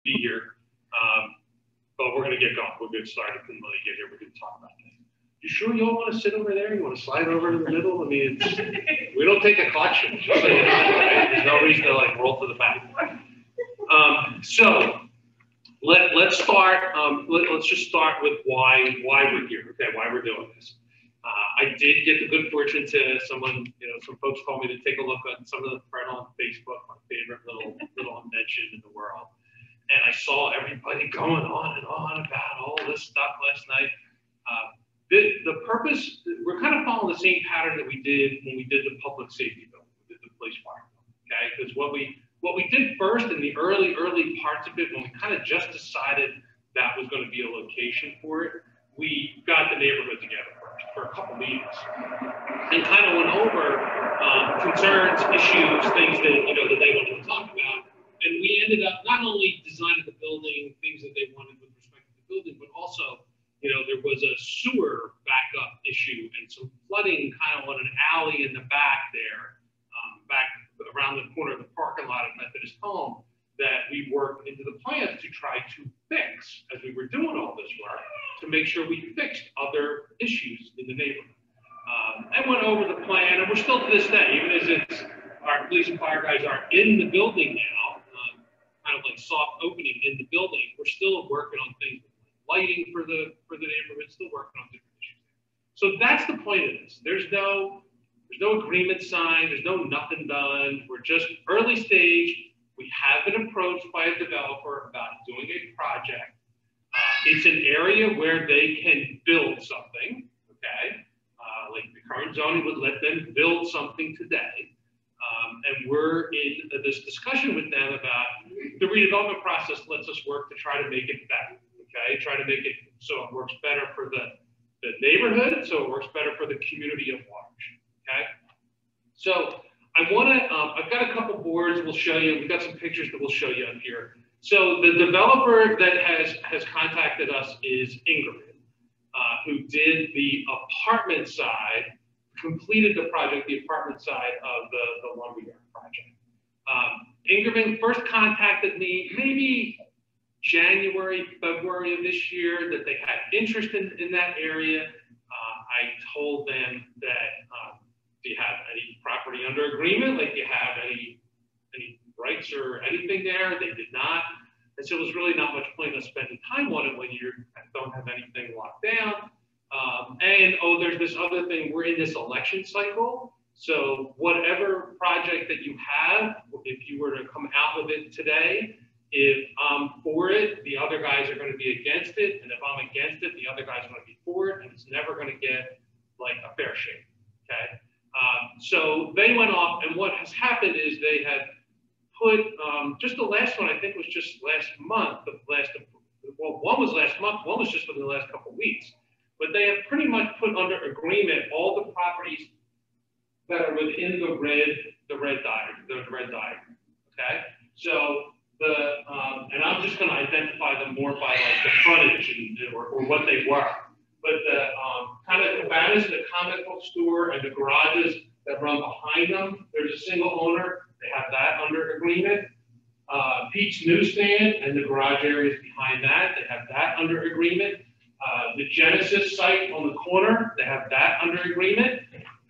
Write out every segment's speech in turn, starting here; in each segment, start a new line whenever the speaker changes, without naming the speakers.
be here. But we're going to get going. We'll get started when you get here. We're going to talk about things. You sure you all want to sit over there? You want to slide over to the middle? I mean, we don't take a collection. So, you know, right? There's no reason to like roll to the back. So let's start. Let's just start with why we're here. Okay, why we're doing this. I did get the good fortune to some folks told me to take a look at some of the thread on Facebook, my favorite little invention in the world. And I saw everybody going on and on about all this stuff last night. The purpose, we're kind of following the same pattern that we did when we did the public safety bill, we did the police fire bill, okay? Because what we did first in the early parts of it, when we kind of just decided that was going to be a location for it, we got the neighborhood together first for a couple meetings and kind of went over concerns, issues, things that that they wanted to talk about. And we ended up not only designing the building, things that they wanted with respect to the building, but also, there was a sewer backup issue and some flooding kind of on an alley in the back there, back around the corner of the parking lot at Methodist Home, that we worked into the plans to try to fix as we were doing all this work to make sure we fixed other issues in the neighborhood. I went over the plan, and we're still to this day, even as it's our police and fire guys are in the building now, kind of like soft opening in the building, we're still working on things like lighting for the neighborhood, still working on different issues. So that's the point of this. There's no agreement signed, there's no nothing done. We're just early stage. We have been approached by a developer about doing a project. It's an area where they can build something, okay? Like the current zoning would let them build something today. And we're in this discussion with them about the redevelopment process lets us work to try to make it better, okay? Try to make it so it works better for the neighborhood, so it works better for the community at large, okay? So I want to, I've got a couple boards we'll show you. We've got some pictures that we'll show you up here. So the developer that has contacted us is Ingram, who did the apartment side, completed the project, the apartment side of the lumberyard project. Ingram first contacted me maybe January, February of this year that they had interest in that area. I told them that, do you have any property under agreement? Like, do you have any rights or anything there? They did not. And so it was really not much point of spending time on it when you don't have anything locked down. There's this other thing, we're in this election cycle. So whatever project that you have, if you were to come out with it today, if I'm for it, the other guys are going to be against it. And if I'm against it, the other guys are going to be for it. And it's never going to get like a fair shake, okay? So they went off, and what has happened is they had put, just the last one, I think was just last month, one was last month, one was just within the last couple of weeks. But they have pretty much put under agreement all the properties that are within the red diagram, okay? So and I'm just going to identify them more by like the frontage or what they were. But the kind of cabanas, the comic book store, and the garages that run behind them, there's a single owner. They have that under agreement. Pete's Newsstand and the garage areas behind that, they have that under agreement. The Genesis site on the corner, they have that under agreement.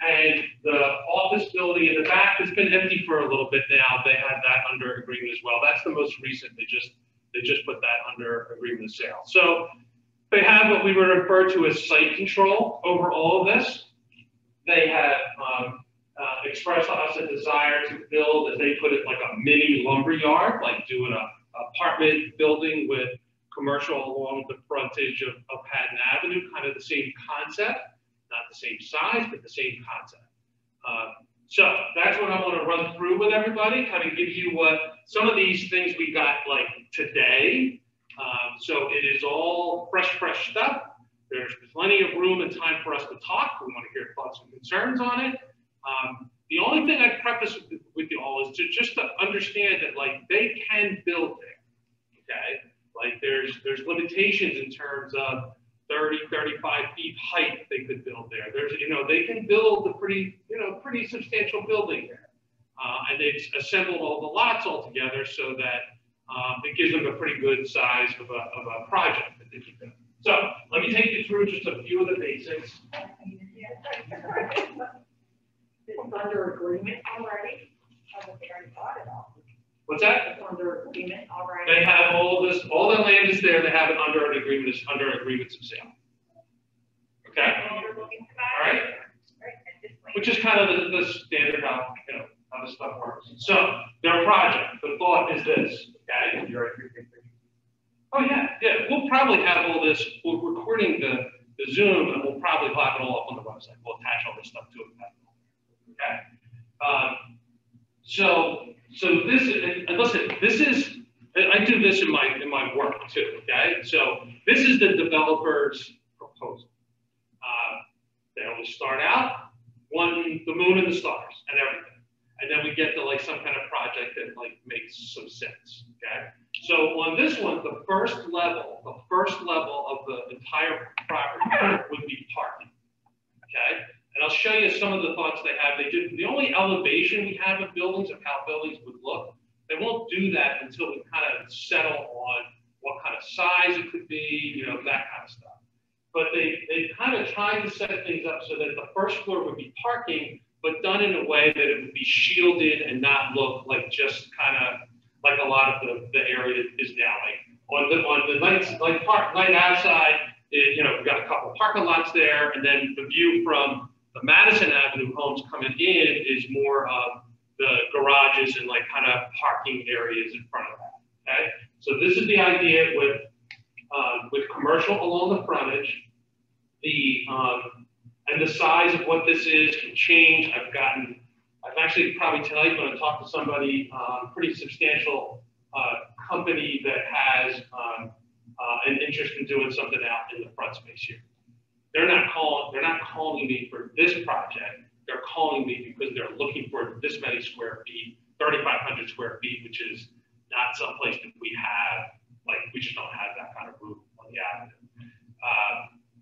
And the office building in the back has been empty for a little bit now. They have that under agreement as well. That's the most recent. They just put that under agreement of sale. So they have what we would refer to as site control over all of this. They have expressed to us a desire to build, as they put it, like a mini lumber yard, like doing an apartment building with commercial along the frontage of Patton Avenue, kind of the same concept, not the same size, but the same concept. So that's what I want to run through with everybody, kind of give you what some of these things we got like today. So it is all fresh stuff. There's plenty of room and time for us to talk. We want to hear thoughts and concerns on it. The only thing I'd preface with you all is to just to understand that like they can build there, okay? Like there's limitations in terms of 30, 35 feet height they could build there. There's, they can build a pretty substantial building there. And they've assembled all the lots all together so that it gives them a pretty good size of a project that they can do. So let me take you through just a few of the basics.
It's under agreement already. They already bought it all.
What's that?
It's under agreement already.
They have all this, all the land is there. They have it under an agreement, under agreements of sale. Okay. All right. Which is kind of the standard how, you know, how this stuff works. So their project, the thought is this. Okay. Oh yeah, yeah. We'll probably have all this. We're recording the Zoom, and we'll probably have it all up on the website. We'll attach all this stuff to it. Okay. So this is, and listen, this is, I do this in my work too. Okay. So this is the developer's proposal. They always start out the moon and the stars and everything, and then we get to like some kind of project that like makes some sense. Okay. So on this one, the first level of the entire property would be parking. Okay. And I'll show you some of the thoughts they have. They do the only elevation we have of buildings of how buildings would look. They won't do that until we kind of settle on what kind of size it could be, you know, that kind of stuff. But they kind of tried to set things up so that the first floor would be parking, but done in a way that it would be shielded and not look like just kind of like a lot of the area is now. Like on the night outside, you know, we've got a couple of parking lots there, and then the view from the Madison Avenue homes coming in is more of the garages and like kind of parking areas in front of that. Okay, so this is the idea with commercial along the frontage. And the size of what this is can change. I've actually probably tonight going to talk to somebody, pretty substantial company that has an interest in doing something out in the front space here. They're not calling me for this project. They're calling me because they're looking for this many square feet, 3,500 square feet, which is not someplace that we have, like we just don't have that kind of room on the avenue.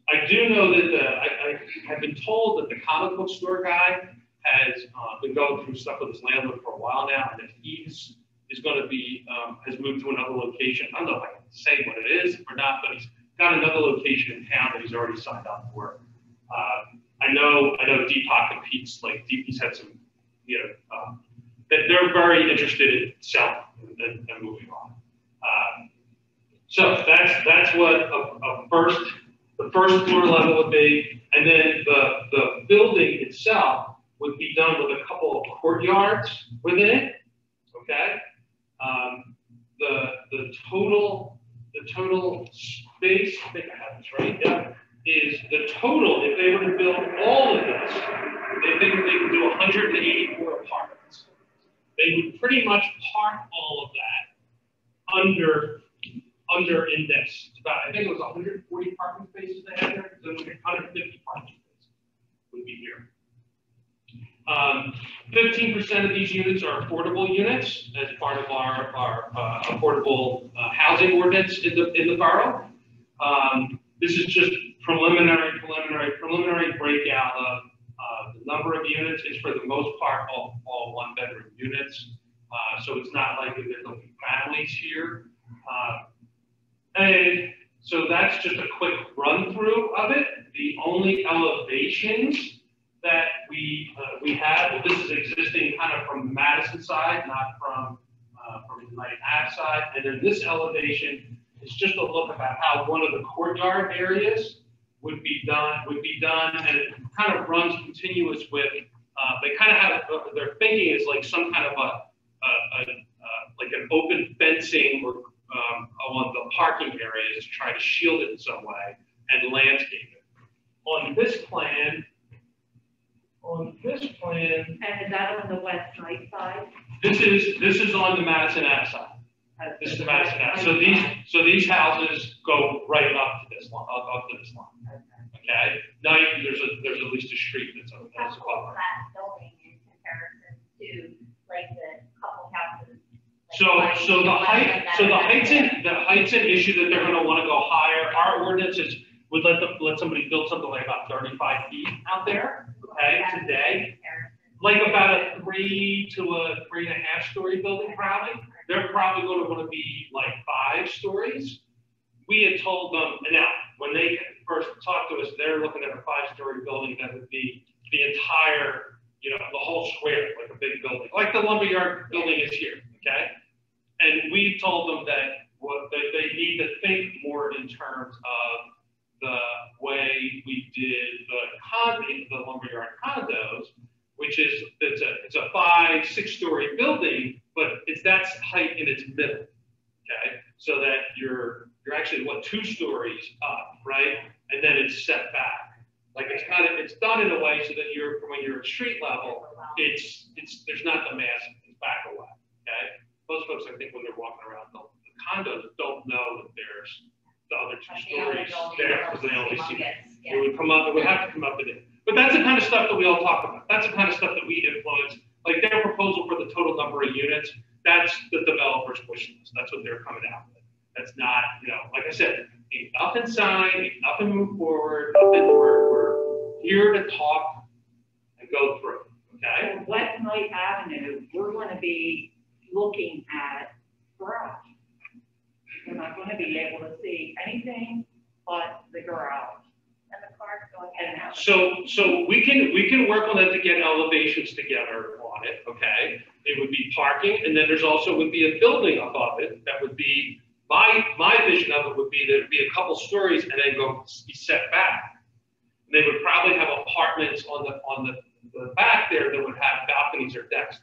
I do know that I have been told that the comic book store guy has been going through stuff with his landlord for a while now, and that Aves is going to be, has moved to another location. I don't know if I can say what it is or not, but he's got another location in town that he's already signed up for. I know Deepak competes, like Deepak's had some, you know, that they're very interested in selling and moving on. So that's what the first floor level would be, and then the building itself would be done with a couple of courtyards within it. Okay, the total space, I think I have this right. Yeah, is the total. If they were to build all of this, they think they could do 184 apartments. They would pretty much park all of that under index. About, I think it was 140 parking spaces they had there, so 150 parking spaces would be here. 15% of these units are affordable units as part of our affordable housing ordinance in the borough. This is just preliminary breakout of the number of units. It's for the most part all one-bedroom units, so it's not likely that there'll be families here. And so that's just a quick run through of it. The only elevations that we have, well, this is existing kind of from the Madison side, not from the Knight Ave side. And then this elevation is just a look about how one of the courtyard areas would be done, and it kind of runs continuous with. They kind of have their thinking is like some kind of like an open fencing or on the parking areas to try to shield it in some way and landscape it. On this plan. And
is that on the west Knight side?
This is on the Madison Ave side. This is the Madison Ave. So these houses go right up to this line, up to this line. Okay. Now there's at least a street that's above.
That building in comparison to like the couple houses.
So the height's an issue that they're going to want to go higher. Our ordinance would let somebody build something like about 35 feet out there. Okay, today. like about a 3 to a 3.5 story building probably. They're probably going to want to be like 5 stories. We had told them, and now when they first talked to us, they're looking at a 5-story building that would be the entire, you know, the whole square, like a big building, like the lumberyard building is here, okay? And we told them that they need to think more in terms of the way we did the lumberyard condos, which is it's a 5-6-story building, but it's that height in its middle, okay? So that you're actually 2 stories up, right? And then it's set back. Like it's done in a way so that when you're at street level, there's not the mass back away, okay? Most folks, I think, when they're walking around the condos, don't know that there's the other 2 stories there because they only see it. It would come up. It would have to come up in it. But that's the kind of stuff that we all talk about. That's the kind of stuff that we influence. Like their proposal for the total number of units, that's the developer's wish list. That's what they're coming out with. That's not, you know, like I said, ain't nothing signed, ain't nothing move forward, nothing. We're here to talk and go through. Okay.
On West Knight Avenue, we're going to be looking at garage. We're not going to be able to see anything but the garage.
And the cars going
in and out.
So we can work on that to get elevations together on it. Okay. It would be parking, and then there's also would be a building above it that would be. My vision of it would be there'd be a couple stories and then be set back. They would probably have apartments on the back there that would have balconies or decks.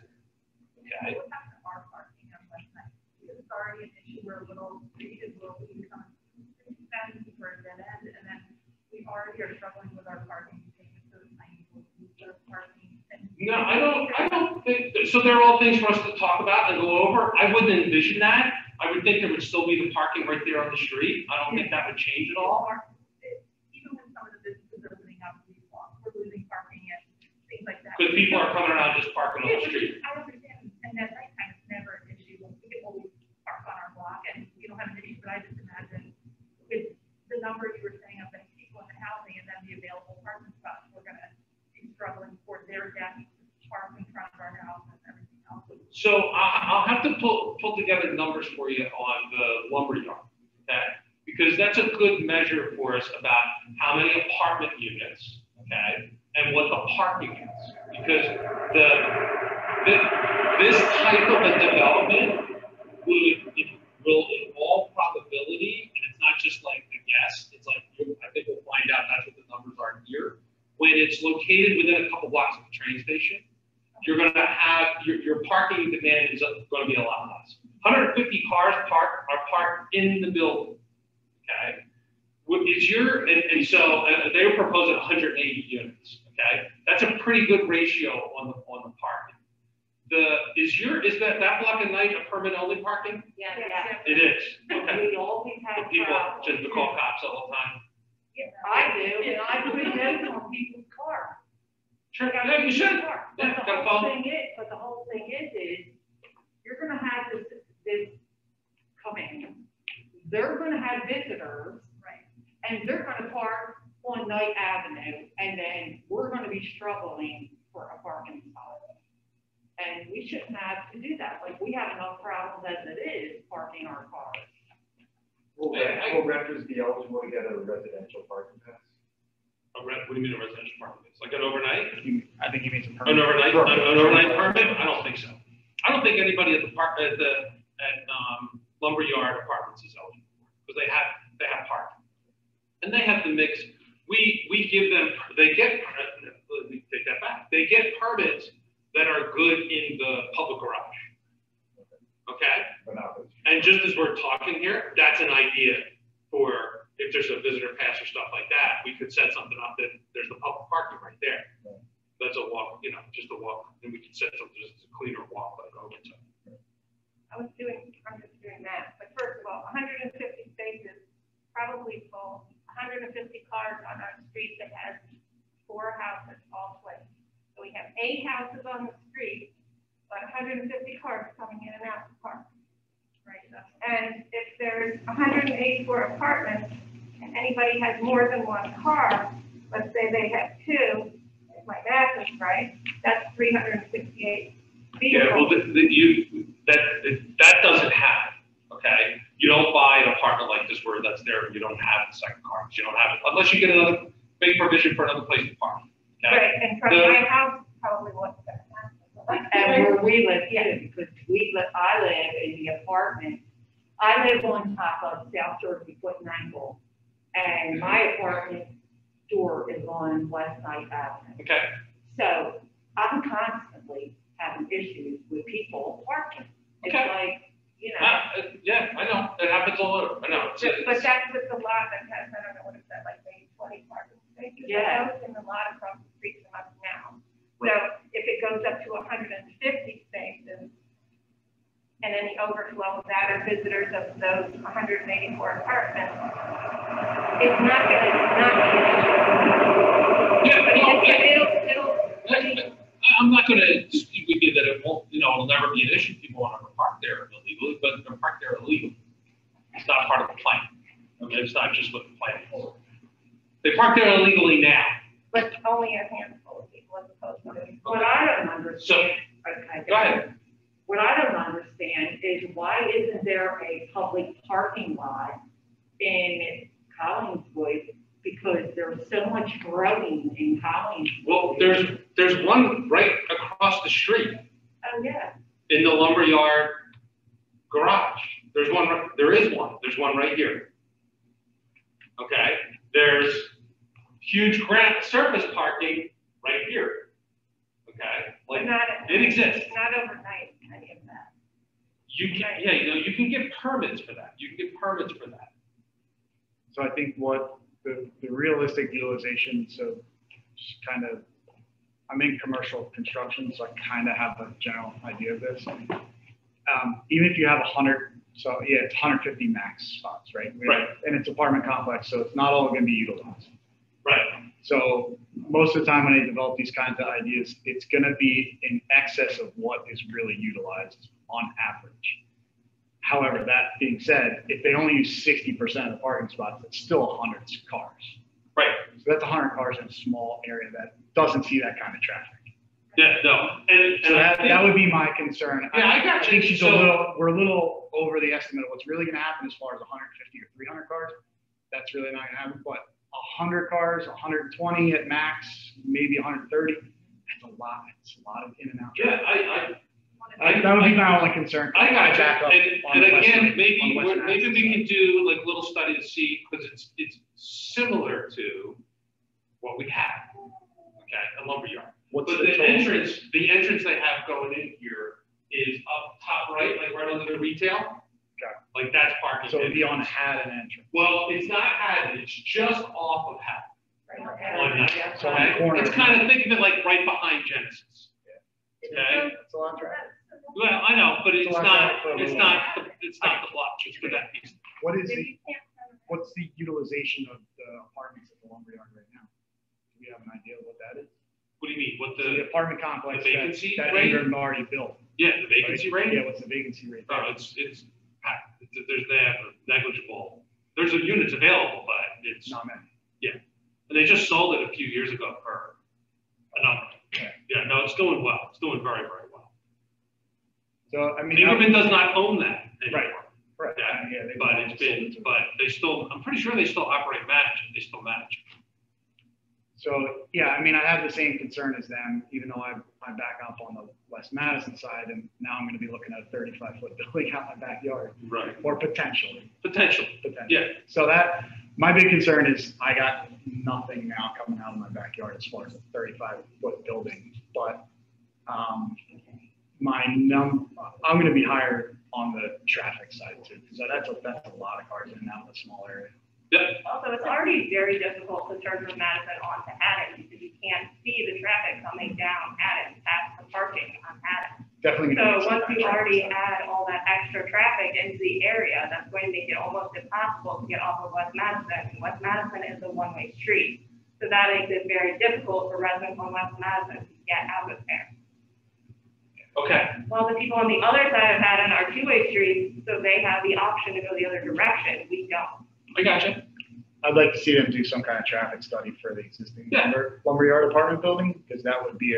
Okay.
What happened to our parking on West Night? It's already an issue where little creative will become for a dead end, and then we already are struggling with our parking.
No, I don't think so. They're all things for us to talk about and go over. I wouldn't envision that. I would think there would still be the parking right there on the street. I don't think that would change at all.
Even when some of the businesses are opening up, we're losing parking and things like that.
Because people are coming around just parking on the street.
I understand, and that nighttime is never an issue. We can always park on our block and we don't have an issue, but I just imagine with the number you were saying of the people in the housing and then the available parking spots, we're going to be struggling for their guests to park in front of our house and everything else.
So I'll have to pull together numbers for you on the lumberyard, okay? Because that's a good measure for us about how many apartment units, okay, and what the parking is. Because this type of a development will in all probability, and it's not just like the guess, it's like, I think we'll find out that's what the numbers are here. When it's located within a couple blocks of the train station, you're going to have, your parking demand is going to be a lot less. 150 cars are parked in the building, okay? So they were proposing 180 units, okay? That's a pretty good ratio on the parking. Is that block of night a permit only parking?
Yeah.
It is, okay.
We always have
People
problems.
just to call cops all the time.
I do, and I put notes on people's cars.
Sure, yeah, you should. Yeah,
But
gotta
the
follow.
whole thing is you're gonna have this coming. They're gonna have visitors,
Right.
and they're gonna park on Knight Avenue, and then we're gonna be struggling for a parking spot. And we shouldn't have to do that. Like, we have enough problems as it is parking our cars.
Will renters be eligible to get a residential parking pass?
What do you mean a residential parking? It's like an overnight?
I think he means a
An
permit.
overnight permit? I don't think so. I don't think anybody at lumberyard apartments is eligible because they have parking, and they have the mix. We give them. They get. Let me take that back. They get permits that are good in the public garage. Okay. And just as we're talking here, that's an idea for if there's a visitor pass or stuff like that, we could set something up that there's the public parking right there. That's a walk, just a walk, and we could set something just a cleaner walk like over to.
I'm just doing that, but first of all, 150 spaces, probably full, 150 cars on our street that has 4 houses all placed. So we have 8 houses on the street, but 150 cars coming in and out of the park. Right. And if there's 184 apartments, and anybody has more than 1 car, let's say they have 2, my math is right, that's 368
Yeah, well,
vehicles.
that doesn't happen, okay? You don't buy an apartment like this where that's there and you don't have the second car, you don't have it, unless you get another big provision for another place to park, okay?
Right, and from my house, probably what's gonna happen.
And where we live, because I live in the apartment, I live on top of South Jersey Foot and Ankle, and my apartment door is on West Side Avenue.
Okay,
So I'm constantly having issues with people parking. It's
Okay.
like, you know.
yeah, I know, it happens all over, I know.
But that's with the lot that has, I don't know, what is that, like maybe 20 parking spaces?
Yeah.
And the lot across the street from us now.
Right.
So if it goes up to 150 spaces, and any overflow of that are visitors of those 184 apartments, it's not gonna be an issue.
Yeah,
But
no, I'm not gonna dispute with you that it won't, it'll never be an issue, people want to park there illegally, but they're parked there illegally. It's not part of the plan, it's not just what the plan is. They park there illegally now.
But only a handful of people as opposed to.
What I don't understand, okay,
Go ahead.
What I don't understand is why isn't there a public parking lot in Collingswood? Because there's so much growing in Collingswood.
Well, there's one right across the street
Oh, yeah.
in the lumberyard garage. There is one, there's one right here. Okay, there's huge surface parking right here. Okay, like, it exists.
Not overnight, any of that.
You can get permits for that.
So I think what the realistic utilization, so just kind of, I'm in commercial construction, so I kind of have a general idea of this. Even if you have 100, so yeah, it's 150 max spots, right?
Right.
And it's apartment complex, so it's not all going to be utilized.
Right.
So most of the time when I develop these kinds of ideas, it's going to be in excess of what is really utilized on average. However, that being said, if they only use 60% of the parking spots, it's still 100 cars.
Right.
So that's 100 cars in a small area that doesn't see that kind of traffic.
Yeah, no. And
So that would be my concern.
Yeah, I got you.
think we're a little over the estimate of what's really going to happen as far as 150 or 300 cars. That's really not going to happen. But 100 cars, 120 at max, maybe 130. That's a lot. It's a lot of in and out.
Yeah,
That would be my only concern.
I got
Back up
you.
on
And
the
again,
western-
maybe
on the western
we
axis.
can do like a little study to see, because it's similar to what we have, okay, a lumberyard.
What's
But
the
the
total?
entrance they have going in here is up top right, like right under the retail.
Okay.
Like that's parking.
So it'd be on Haddon entrance.
Well, it's not Haddon, it's just off of Haddon. On that.
So on the corner.
It's kind of, think of it like right behind Genesis. Okay?
That's a lot of traffic.
Well, I know, but it's
It's a lot
not,
for a
it's
little
not, it's not the block, it's for that piece.
What is what's the utilization of the apartments at the lumberyard right now? Do we have an idea of what that is?
What do you mean? What
So the
the,
apartment complex
the vacancy
that
rate?
Ingram already built.
yeah, the vacancy
right?
rate?
Yeah, what's the vacancy rate?
Oh, it's packed. They have negligible. There's units available, but it's,
Not many.
and they just sold it a few years ago for a number.
Okay.
Yeah, no, it's doing well. It's doing very, very well.
So, I mean.
Ingerman does not own that anymore.
Right.
Yeah,
they
but it's been, but they still, I'm pretty sure they still operate manage it. They still manage it.
So, yeah, I mean, I have the same concern as them, even though I back up on the West Madison side, and now I'm going to be looking at a 35-foot building out my backyard,
Right.
or potentially.
Potentially. Yeah.
So my big concern is I got nothing now coming out of my backyard as far as a 35-foot building, but I'm going to be higher on the traffic side too, because that's a lot of cars in and out of a small area.
Yep.
Also, it's already very difficult to turn from Madison onto Haddon because you can't see the traffic coming down Haddon past the parking on Haddon.
Definitely.
So once you already add all that extra traffic into the area, that's going to make it almost impossible to get off of West Madison. West Madison is a one-way street. So that makes it very difficult for residents on West Madison to get out of there.
Okay.
Well, the people on the other side of Haddon are two-way streets, so they have the option to go the other direction. We don't.
I gotcha.
I'd like to see them do some kind of traffic study for the existing lumberyard apartment building, because that would be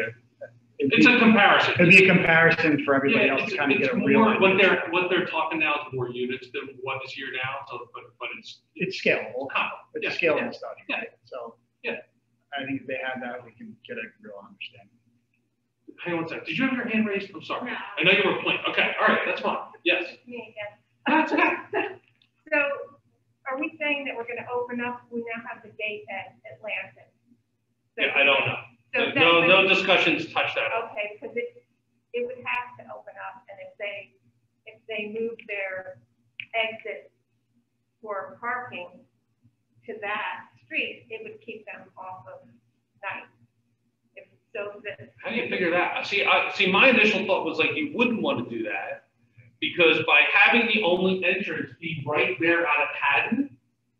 it's a comparison.
It'd be a comparison for everybody else to kind of get a real idea.
What they're talking now is more units than what is here now, so, but it's
scalable. It's a scalable study.
Yeah.
Right? So
yeah,
I think if they had that, we can get a real understanding.
Hang on a second. Did you have your hand raised? I'm sorry.
No.
I know you were playing. Okay, all right, that's fine. Yes.
Me again.
That's okay.
So are we saying that we're gonna open up, we now have the gate at Atlantic? So
Yeah, I don't know.
So that
No
would-
discussions touch that.
Okay, because it would have to open up, and if they move their exit for parking to that street, it would keep them off of Ninth.
How do you figure that? See, my initial thought was like, you wouldn't want to do that because by having the only entrance be right there out of Haddon,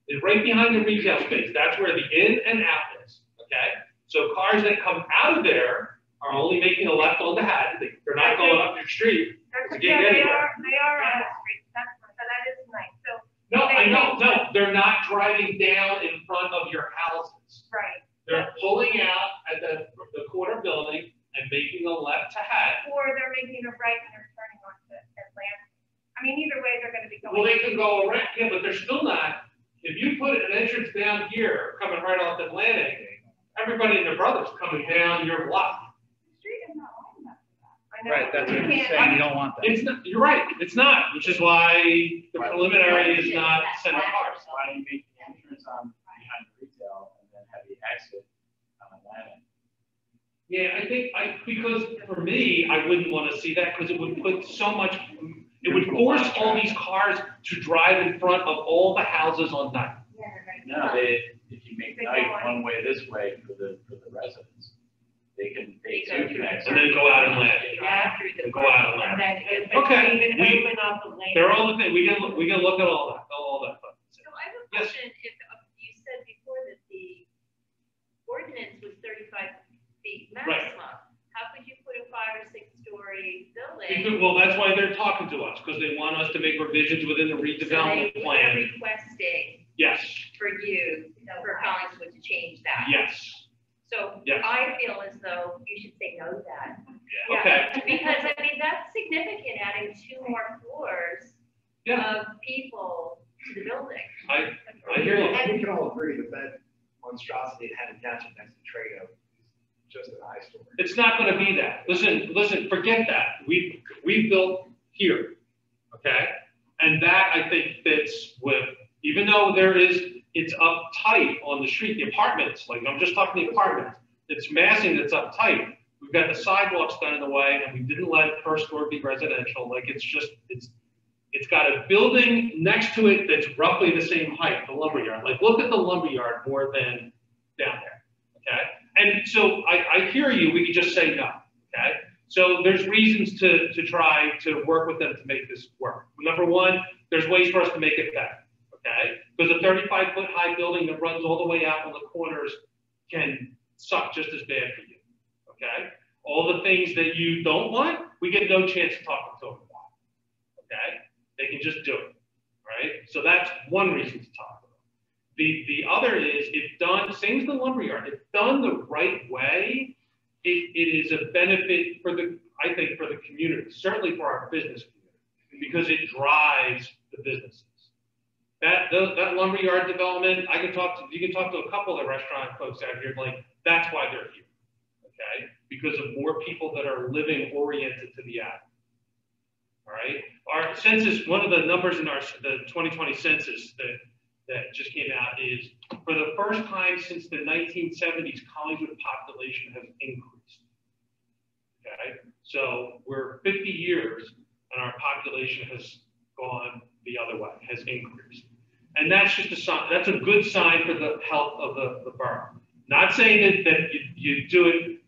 is right behind the retail space. That's where the in and out is, okay? So cars that come out of there are only making a left on the Haddon. They're not going up your street. to get
Yeah,
anywhere.
they are on the street, so that is nice, so.
No, I know, no, they're not driving down in front of your houses.
Right.
They're pulling out at the corner building and making a left to Haddon.
Or they're making a right and they're turning onto Atlantic. I mean, either way, they're gonna be going.
Well, they can go around, yeah, but they're still not, if you put an entrance down here, coming right off Atlantic, everybody and their brother's coming down your block.
The street is not long enough for that. I know.
Right, that's what
You
I'm
can't-
saying, you don't want that.
It's not, you're right, it's not, which is why the preliminary is not center cars.
Why don't you make the entrance on behind the retail and then have the exit on Atlantic?
Yeah, because for me, I wouldn't want to see that because it would put so much, it would force all these cars to drive in front of all the houses on Ninth.
Yeah, right.
No, if you make
They
night
go on.
one way this way for the residents, they too can exit.
And then go out and land.
After the.
Go out and
And
land.
then if
Okay,
they even
we-
open up a lane.
They're all the things, we can look at all that.
So I have a
Yes.
question, if you said before that the ordinance was 35 feet maximum, how could you put a 5 or 6 story building?
Well, that's why they're talking to us, because they want us to make revisions within the redevelopment
They're
plan.
requesting
Yes,
for you, for Collingswood to change that.
yes,
So
Yes.
I feel as though you should say no to that.
yeah, okay,
Because I mean, that's significant, adding 2 more floors
yeah,
of people to the building.
I hear you.
We can all agree that that monstrosity at Haddon Township next to Trado is just an eyesore.
It's not gonna be that. Listen, forget that. We built here, okay? And that, I think, fits with, even though it's uptight on the street, the apartments, like, I'm just talking the apartments, it's massing that's uptight. We've got the sidewalks done in the way, and we didn't let first floor be residential, like, it's got a building next to it that's roughly the same height, the lumberyard. Like, look at the lumberyard more than down there, okay? And so I hear you, we could just say no, okay? So there's reasons to try to work with them to make this work. Number one, there's ways for us to make it better, okay? Because a 35-foot high building that runs all the way out on the corners can suck just as bad for you, okay? All the things that you don't want, we get no chance of talking to them about, okay? They can just do it, right? So that's one reason to talk to them. The other is, if done, same as the lumberyard, if done the right way, it is a benefit I think, for the community, certainly for our business community, because it drives the businesses. That lumberyard development, you can talk to a couple of the restaurant folks out here, like, that's why they're here, okay? Because of more people that are living oriented to the area. All right, our census, one of the numbers in the 2020 census that just came out is, for the first time since the 1970s, Collingswood population has increased. Okay, so we're 50 years and our population has gone the other way, has increased. And that's just a sign, that's a good sign for the health of the borough. Not saying that you do it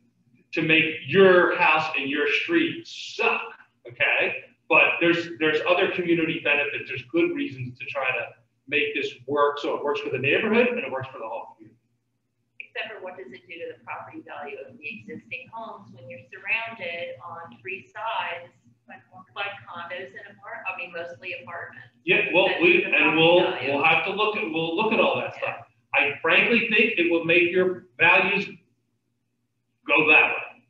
to make your house and your street suck, okay? But there's other community benefits. There's good reasons to try to make this work so it works for the neighborhood and it works for the whole community.
Except for what does it do to the property value of the existing homes when you're surrounded on 3 sides like condos and mostly apartments.
Yeah, well, we'll have to look at all that stuff. I frankly think it will make your values go that way.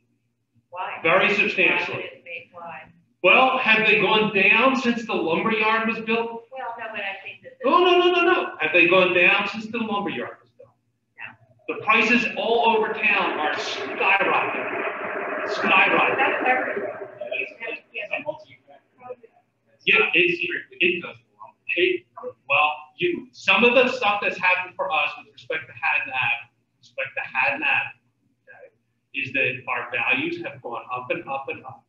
Why?
Very substantially.
Why would it make why?
Well, have they gone down since the lumberyard was built?
Well, no, but I think that.
Oh, no. Have they gone down since the lumberyard was built?
No.
The prices all over town are skyrocketing. Skyrocketing.
That's everything.
Yeah, well, some of the stuff that's happened for us with respect to Haddon Ave, okay, is that our values have gone up and up and up.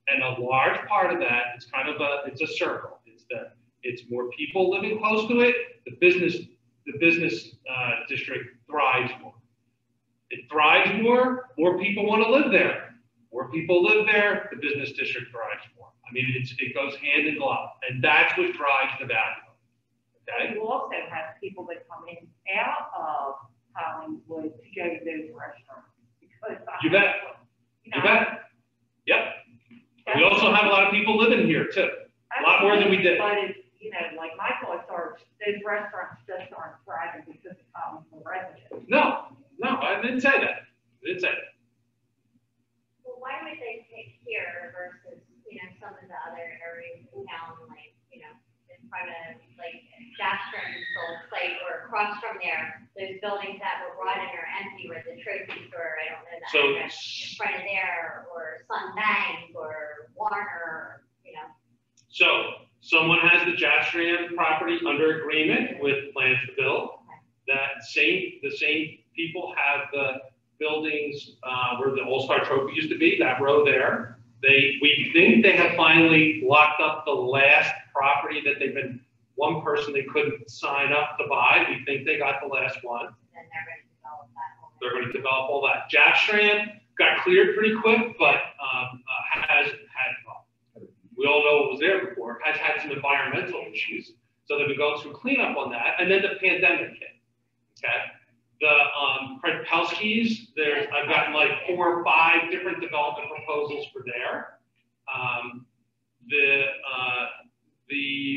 And a large part of that is it's a circle. It's more people living close to it. The business district thrives more. It thrives more people want to live there. More people live there, the business district thrives more. I mean, it goes hand in glove, and that's what drives the value. Okay.
You also have people that come in out of Hollywood to go to those restaurants.
You bet. You bet. Yep. We also have a lot of people living here too. A lot more than we did.
But it's, like my thoughts are, those restaurants just aren't thriving because of Hollywood residents.
No, I didn't say that.
Well, why would they pick here versus, some of the other areas in town, like, in front of, like, Jackson's old site or across from there, those buildings that were brought in are empty, where the trophy store, I don't know the address, in front of there, or Sun Bank, or Warner,
So someone has the Jackson property under agreement with plans to build. The same people have the buildings where the All-Star Trophy used to be, that row there. We think they have finally locked up the last property that one person they couldn't sign up to buy. We think they got the last one.
And they're going to develop that.
They're going to develop all that. Jackson got cleared pretty quick, but has had, we all know it was there before, has had some environmental issues. So they've been going through cleanup on that. And then the pandemic hit. Okay. The Krepelskis, I've gotten like 4 or 5 different development proposals for there.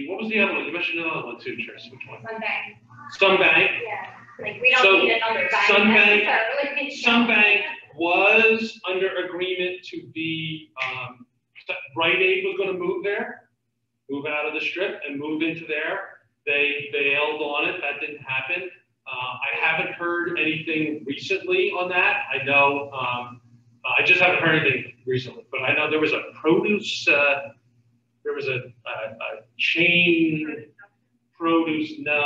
What was the other one? You mentioned another one too, Trish. Which one? Sunbank.
Yeah. Like we don't need another bank.
Sunbank was under agreement to be, Rite Aid was going to move there, move out of the strip and move into there. They bailed on it. That didn't happen. I haven't heard anything recently on that. I know, I just haven't heard anything recently, but I know there was a produce, there was a chain produce, there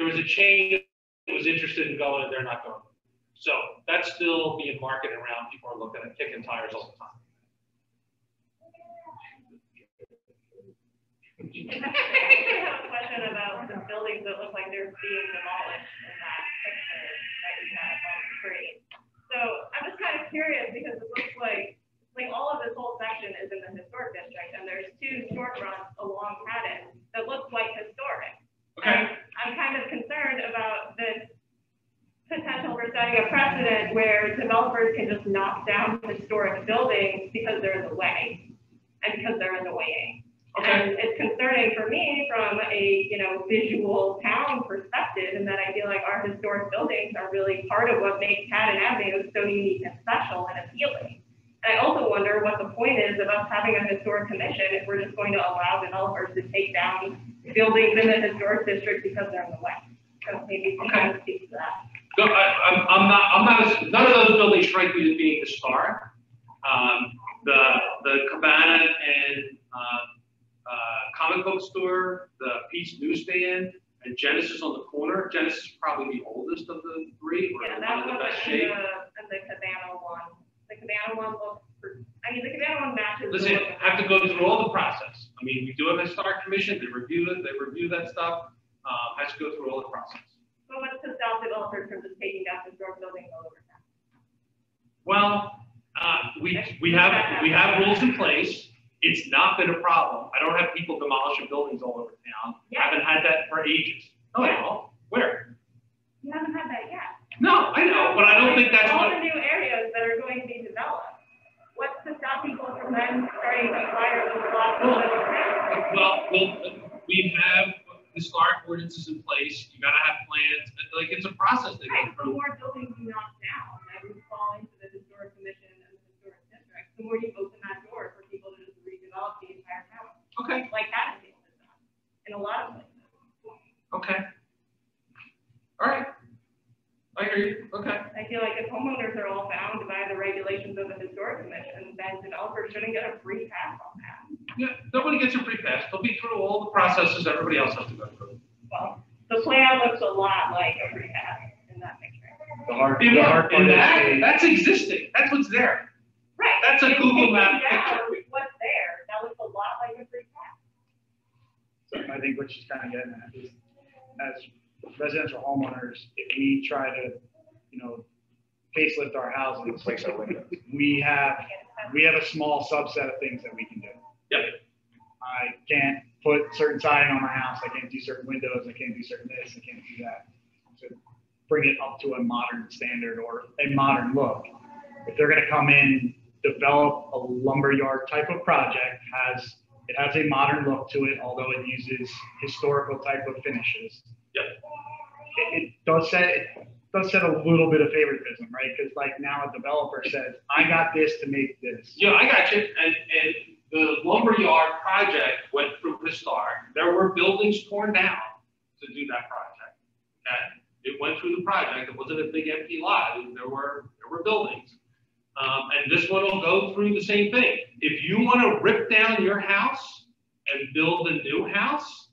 was a chain that was interested in going and they're not going. So that's still being marketed around. People are looking at kicking tires all the time.
I have a question about the buildings that look like they're being demolished in that picture that you have on the screen. So I'm just kind of curious because it looks like all of this whole section is in the historic district, and there's 2 storefronts along Madison that look like historic.
Okay.
And I'm kind of concerned about this potential for setting a precedent where developers can just knock down historic buildings because they're in the way and because they're in the way.
Okay.
And it's concerning for me from a, visual town perspective, in that I feel like our historic buildings are really part of what makes Haddon Avenue so unique and special and appealing. And I also wonder what the point is of us having a historic commission if we're just going to allow developers to take down buildings in the historic district because they're in the way. So maybe you can speak to that.
No, none of those buildings strike me as being historic. The Cabana and comic book store, the Pete's newsstand, and Genesis on the corner. Genesis is probably the oldest of the 3, or one of the best shape.
And the Cabana one. The Cabana one looks, the Cabana one matches.
Listen, I have to go through all the process. I mean, we do have a historic commission. They review it. They review that stuff. Has to go through all the process.
So what's to stop developers from just taking down historic buildings all over town?
Well, we have rules in place. It's not been a problem. I don't have people demolishing buildings all over town.
Yeah.
I haven't had that for ages. Oh, yeah. Where?
You haven't had that yet.
No, I know, but I don't think that's
all
what.
the new areas that are going to be developed. what's the stopping point from them starting to fire those lots?
Well, we have historic ordinances in place. You gotta have plans. Like, it's a process they go
Right, the
through.
more buildings you knock down that would fall into the historic commission and the historic district, the more you open that door for people to just redevelop the entire town.
Okay,
Like Madison has done, in a lot of places.
okay. All right. I hear you. Okay.
I feel like if homeowners are all bound by the regulations of the historic commission, then developers shouldn't get a free pass on that.
Yeah, nobody gets a free pass. They'll be through all the processes everybody else has to go through.
Well, the plan looks a lot like a free pass in that picture.
The hard
And
part is
that's existing. That's what's there.
Right.
That's a
If
Google
you
map
take down
picture.
what's there, that looks a lot like a free pass.
So I think what she's kind of getting at is, as residential homeowners, if we try to, facelift our houses,
Replace our windows.
we have a small subset of things that we can do.
Yep.
I can't put certain siding on my house. I can't do certain windows. I can't do certain this. I can't do that. To bring it up to a modern standard or a modern look. If they're going to come in, develop a lumberyard type of project, it has a modern look to it, although it uses historical type of finishes.
Yep.
It does set a little bit of favoritism, right? Because like now a developer says, I got this to make this.
Yeah, I got you. And the lumberyard project went through historic. There were buildings torn down to do that project. Okay, it went through the project. It wasn't a big empty lot. There were buildings. And this one will go through the same thing. If you want to rip down your house and build a new house,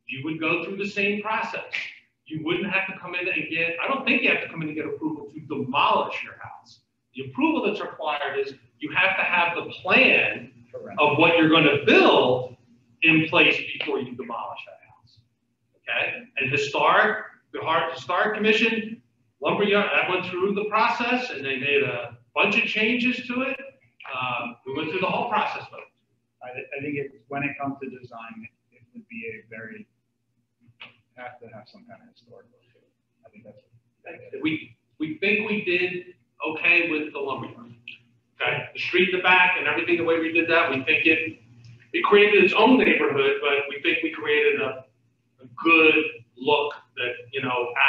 you would go through the same process. You wouldn't have to come in and I don't think you have to come in and get approval to demolish your house. The approval that's required is you have to have the plan of what you're going to build in place before you demolish that house. Okay? And the historic commission, lumberyard, that went through the process and they made a bunch of changes to it. We went through the whole process with it.
I think when it comes to design, it would be have to have some kind of historical to it. I think that's
we think we did okay with the lumberyard. Okay, the street in the back and everything, the way we did that, we think it created its own neighborhood, but we think we created a good look that,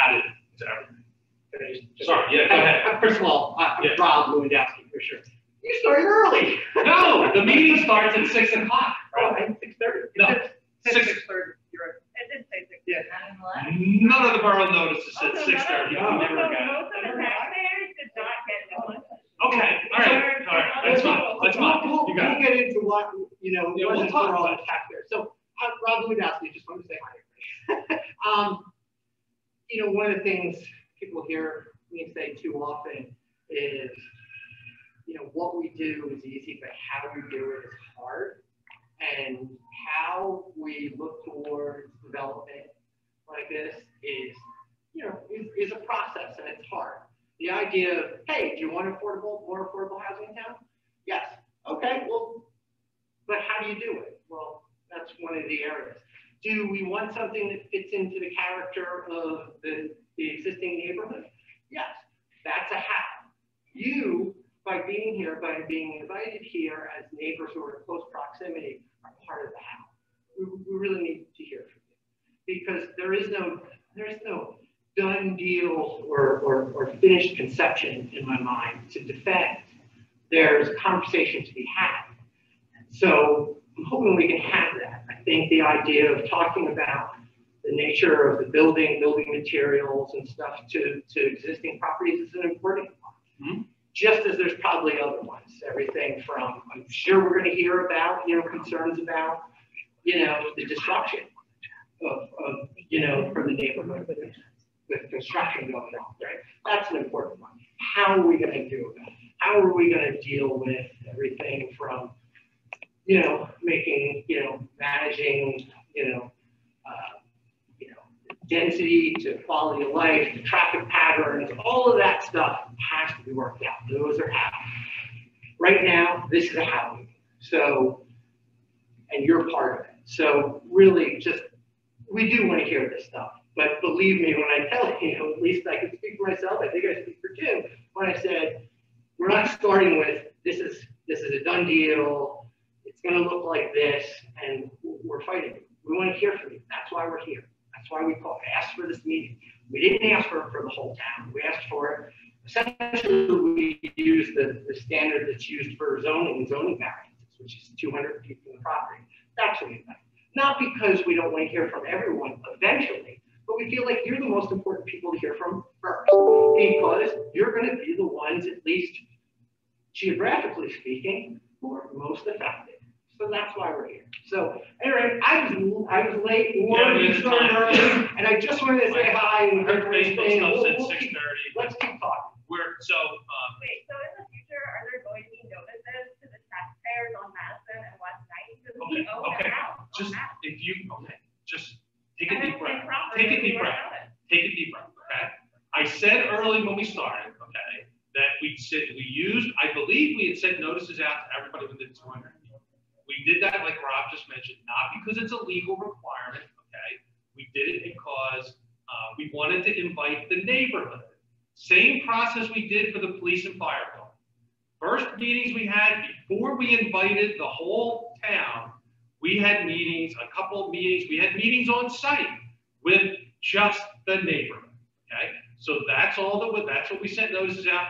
added to everything. Sorry, yeah, go ahead.
First of all,
Yeah.
Rob Lewandowski, for sure. You started early.
No, the meeting starts at 6 o'clock.
Right, 6:30.
No,
It
6.
did say 6.
Yeah.
None of the borough notices said
Also,
6:30.
No,
most
never
of
got
the taxpayers did not get notice.
Okay, all right, that's fine, that's fine. You got
We'll
it.
get into what,
Yeah, we'll
wasn't
talk
for all
about
the taxpayers. So, Rob Lewandowski, just wanted to say hi. One of the things people hear me say too often is, what we do is easy, but how we do it is hard. And how we look towards development like this is a process and it's hard. The idea of, hey, do you want more affordable housing in town? Yes. Okay, well, but how do you do it? Well, that's one of the areas. Do we want something that fits into the character of the existing neighborhood? Yes, that's a how. You, by being here, by being invited here as neighbors who are in close proximity, are part of the how. We really need to hear from you because there is no done deal or finished conception in my mind to defend. There's a conversation to be had. So I'm hoping we can have that. I think the idea of talking about the nature of the building materials and stuff to existing properties is an important one. Mm-hmm. Just as there's probably other ones, everything from, I'm sure we're going to hear about, concerns about, the disruption of for the neighborhood with construction going on, right? That's an important one. How are we going to do it? How are we going to deal with everything from, making, managing, density to quality of life, to traffic patterns, all of that stuff has to be worked out. Those are how. Right now, this is a how. So, and you're part of it. So really we do want to hear this stuff. But believe me, when I tell you, at least I can speak for myself, I think I speak for Jim, when I said, we're not starting with, this is this is a done deal, it's gonna look like this, and we're fighting. We want to hear from you. That's why we're here. That's why we asked for this meeting. We didn't ask for it for the whole town. We asked for it, essentially, we used the standard that's used for zoning variances, which is 200 feet from the property. That's what we meant. Not because we don't want to hear from everyone eventually, but we feel like you're the most important people to hear from first, because you're going to be the ones, at least geographically speaking, who are most affected. So that's why we're here. So anyway, I was late, you started early, and I just wanted to say hi. And
Our Facebook stuff said 6:30.
Let's keep talking.
Wait, so in the future, are there going to be notices to the taxpayers on Madison and West Ninth? Because we own the house.
Just just take a
And
deep
it's
breath.
been property,
Take a deep
we
breath.
own it.
Take a deep breath. Okay. I said early when we started, okay, that we used, I believe we had sent notices out to everybody within 200. We did that, like Rob just mentioned, not because it's a legal requirement, okay? We did it because we wanted to invite the neighborhood. Same process we did for the police and fire department. First meetings we had before we invited the whole town, we had meetings, a couple of meetings, we had meetings on site with just the neighborhood, okay? So that's what we sent notices out.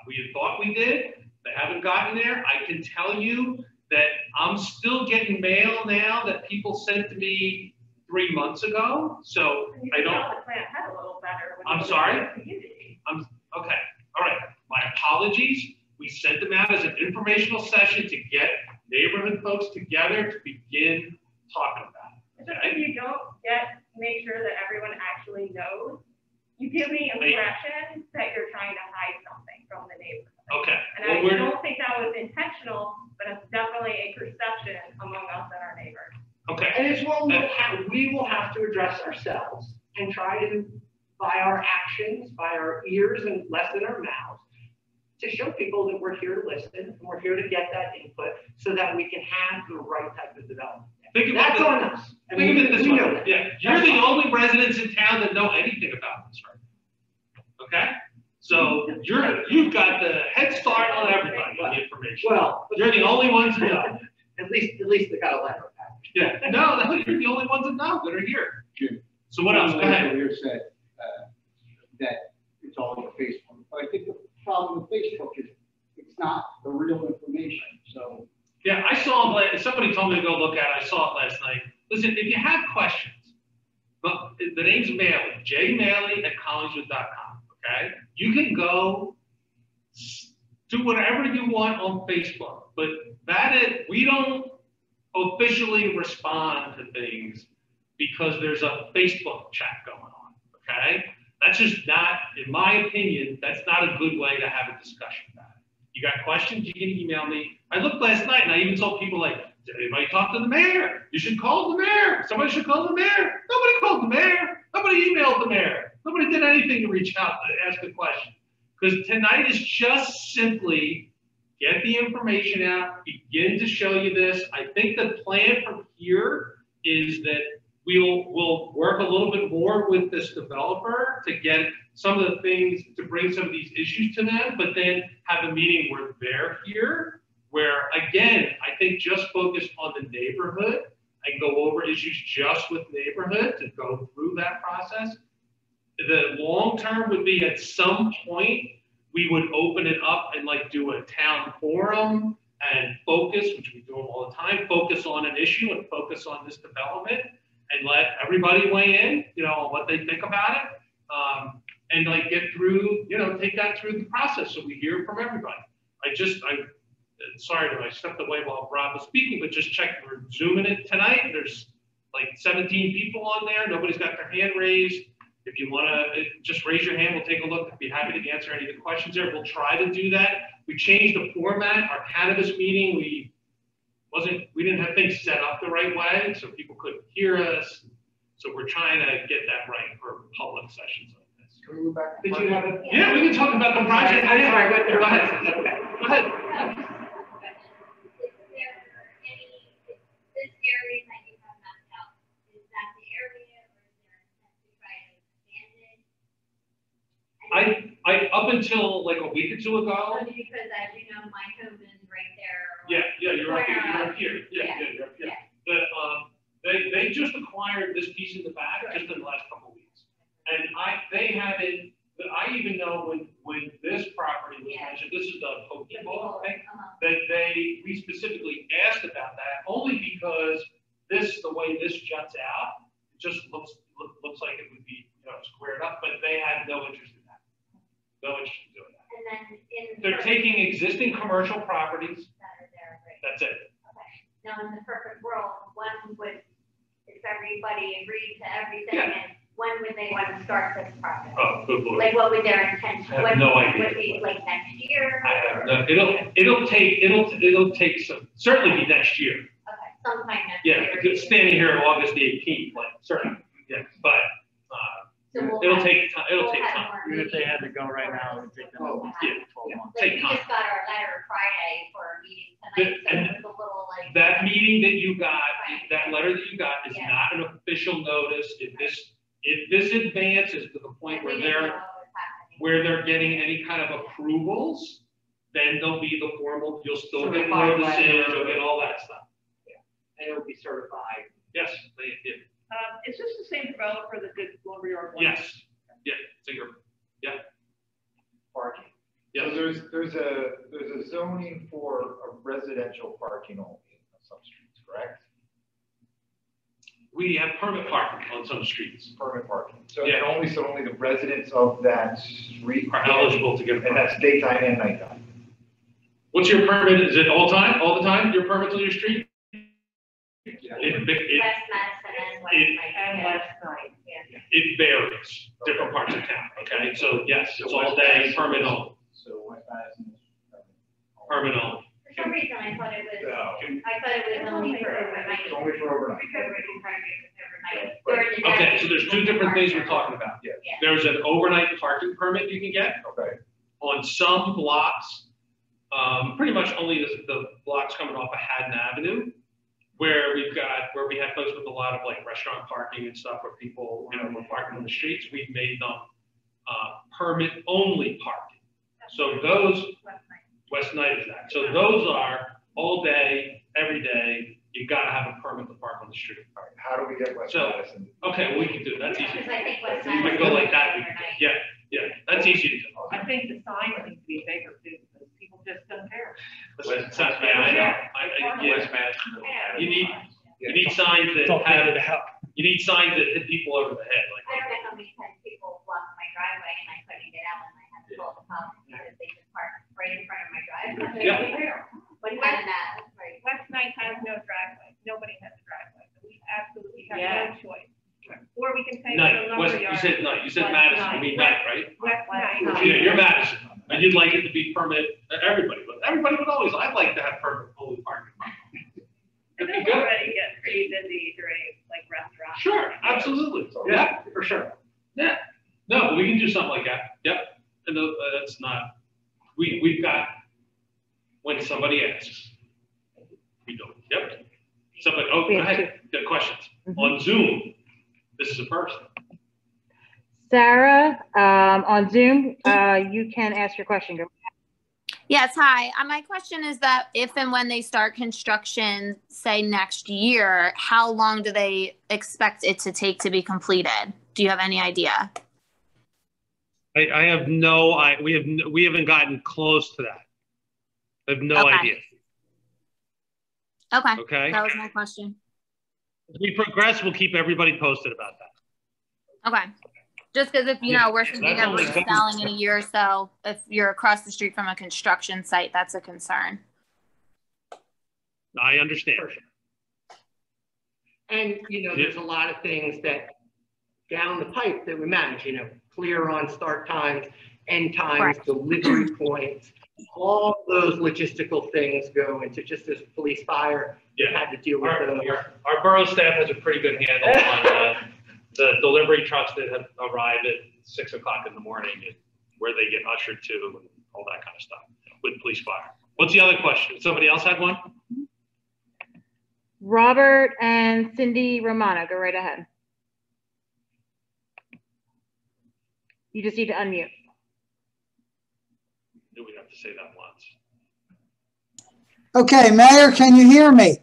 We had thought we did, they haven't gotten there. I can tell you that I'm still getting mail now that people sent to me 3 months ago. So I don't.
The plan had a little better.
I'm sorry. Okay. All right. My apologies. We sent them out as an informational session to get neighborhood folks together to begin talking about it.
It's just if you don't make sure that everyone actually knows, you give the impression that you're trying to hide something from the neighborhood.
Okay.
And I don't think that was intentional, but it's definitely a perception among us and our neighbors.
Okay.
And it's what we will have to address ourselves and try to, by our actions, by our ears and less than our mouths, to show people that we're here to listen and we're here to get that input so that we can have the right type of development. That's on us.
Think of it this way. Yeah, you're the only residents in town that know anything about this, right? Okay? So you've got the head start on everybody on the information.
Well,
you're the only ones that know.
At least they got a letter back.
Yeah. No, you're the only ones that know that are here. So what else? Go ahead.
Earlier said that it's all over Facebook, but I think the problem with Facebook is it's not the real information. So
yeah, I saw somebody told me to go look at it. I saw it last night. Listen, if you have questions, but the name's Maley, jmaley@collingswood.com. Okay, you can go do whatever you want on Facebook, but we don't officially respond to things because there's a Facebook chat going on. Okay, that's just not, in my opinion, that's not a good way to have a discussion about it. You got questions, you can email me. I looked last night and I even told people, like, did anybody talk to the mayor? You should call the mayor. Somebody should call the mayor. Nobody called the mayor. Nobody emailed the mayor. Nobody did anything to reach out to ask a question. Because tonight is just simply get the information out, begin to show you this. I think the plan from here is that we'll work a little bit more with this developer to get some of the things, to bring some of these issues to them, but then have a meeting where they're here, where, again, I think just focus on the neighborhood and go over issues just with neighborhood to go through that process. The long term would be at some point, we would open it up and like do a town forum and focus, which we do all the time, focus on an issue and focus on this development and let everybody weigh in, you know, on what they think about it. And like get through, you know, take that through the process so we hear from everybody. Sorry that I stepped away while Rob was speaking, but just check, we're Zooming it tonight. There's like 17 people on there. Nobody's got their hand raised. If you want to just raise your hand, we'll take a look. I'd be happy to answer any of the questions there. We'll try to do that. We changed the format. Our cannabis meeting, we didn't have things set up the right way, so people couldn't hear us. So we're trying to get that right for public sessions like this.
can we move back?
Did you have a?
Yeah, we can talk about the project.
I know, I went there.
Go ahead. Go ahead.
This area that you have mapped out, is that the area or is there an intent to try to expand it?
I up until like a week or two ago.
Because as you know, my home is right there
Yeah, you're up here,
Corner
you're
of-
up here, yeah, you're up here.
yeah.
But, they just acquired this piece in the back just in the last couple of weeks. And they haven't, I even know when this property was
Yeah.
mentioned, this is the Pokeball thing,
Uh-huh.
that we specifically asked about that, only because the way this juts out, it just looks like it would be, squared up, but they had no interest in that. No interest in doing that.
And then in.
They're taking existing commercial properties,
That are there, right?
that's it.
Okay. Now, in the perfect world, when would, if everybody agreed to everything,
Yeah.
and when would they want to start this project?
Oh, good lord.
Like, what would their intention,
I have no idea.
would be like next year?
I have no, it'll take certainly be next year.
Okay, sometime next
Yeah,
year.
because standing here on August the 18th, like, certainly, yeah, but,
So we'll
it'll
have-
take time, it'll
we'll
take
have
time.
more
Even if they had to
meetings
go right now, it
for
would take them
us.
Yeah.
12 months.
Like,
Take
we
time.
just got our letter Friday for a meeting tonight, so
And
it was a little like.
That meeting that you got, that letter that you got is
Yeah.
not an official notice. If this advances to the point
We
where
didn't know what was happening.
they're getting any kind of approvals, then there'll be the formal, you'll still get
Certified
notices,
letter.
you'll get all that stuff.
And it'll be certified.
Yes, they did.
Is this the same developer that did lumberyard one?
Yes, yeah, Singer,
Parking.
yes.
So there's a zoning for a residential parking only on some streets, correct?
We have permit parking on some streets,
Permit parking. So
Yeah.
only the residents of that street.
are eligible to get a
And
permit.
that's daytime and nighttime.
What's your permit? Is it all the time, your permits on your street?
West Madison and West
it-
Night.
And
yeah.
last night.
Yeah.
It varies, different parts of town, okay? So yes, it's all day, permit only,
So West Madison is.
permit only.
For some reason, I thought it was
No.
only for overnight.
It's only for overnight.
Overnight. During the day.
Okay, so there's two different things we're talking about.
Yeah.
Yeah.
There's an overnight parking permit you can get
Okay.
on some blocks, pretty much only the blocks coming off of Haddon Avenue, where we have folks with a lot of like restaurant parking and stuff where people, were parking on the streets. We've made them, permit only parking. So those, West Night is that. So those are all day, every day, you gotta have a permit to park on the street.
All right. How do we get West
So-
Madison?
Okay, well, we can do it, that's easy.
Because I think West
We might
Madison
go like
is
that, we can do
overnight.
it. Yeah, that's easy to do.
I think the signs need to be bigger too, because people just don't care.
West Madison, I know, yeah.
West Madison.
You need signs that you need signs that hit people over the head, like.
I don't know how many times people blocked my driveway and I couldn't get out and I had to call the cops because they just parked right in front of my driveway.
Yeah.
What kind of that, right?
West Night has no driveway, nobody has a driveway, so we absolutely have
Yeah.
no choice. Or we can say.
Night,
the
West,
lumberyard.
you said night, you said
West
Madison,
Night.
you mean night, right?
West Night.
Night.
Yeah, you're Madison, and you'd like it to be permit, everybody would always, I'd like to have permit only parking. It'd be
It's
good.
already get pretty busy during like restaurants.
Sure, absolutely, yeah, for sure, yeah, no, we can do something like that, yep, and that's not, we've got, when somebody asks, we do, yep, somebody, oh, go ahead, got questions, on Zoom, this is a person.
Sarah, on Zoom, you can ask your question. Go.
Yes, hi. My question is that if and when they start construction, say next year, how long do they expect it to take to be completed? Do you have any idea?
I have we haven't gotten close to that. I have no
Okay.
idea,
Okay,
okay?
that was my question.
As we progress, we'll keep everybody posted about that.
Okay. Just because if, we're thinking
that's
of
only-
selling in a year or so, if you're across the street from a construction site, that's a concern.
I understand.
And, there's a lot of things that down the pipe that we manage, clear on start times, end times,
Correct.
delivery points. All those logistical things go into just as police fire. You
Yeah.
had to deal with those.
Our borough staff has a pretty good handle on the delivery trucks that have arrived at 6 o'clock in the morning and where they get ushered to and all that kind of stuff with police fire. What's the other question? Somebody else had one?
Robert and Cindy Romano, go right ahead. You just need to unmute.
Do we have to say that once?
Okay, Mayor, can you hear me?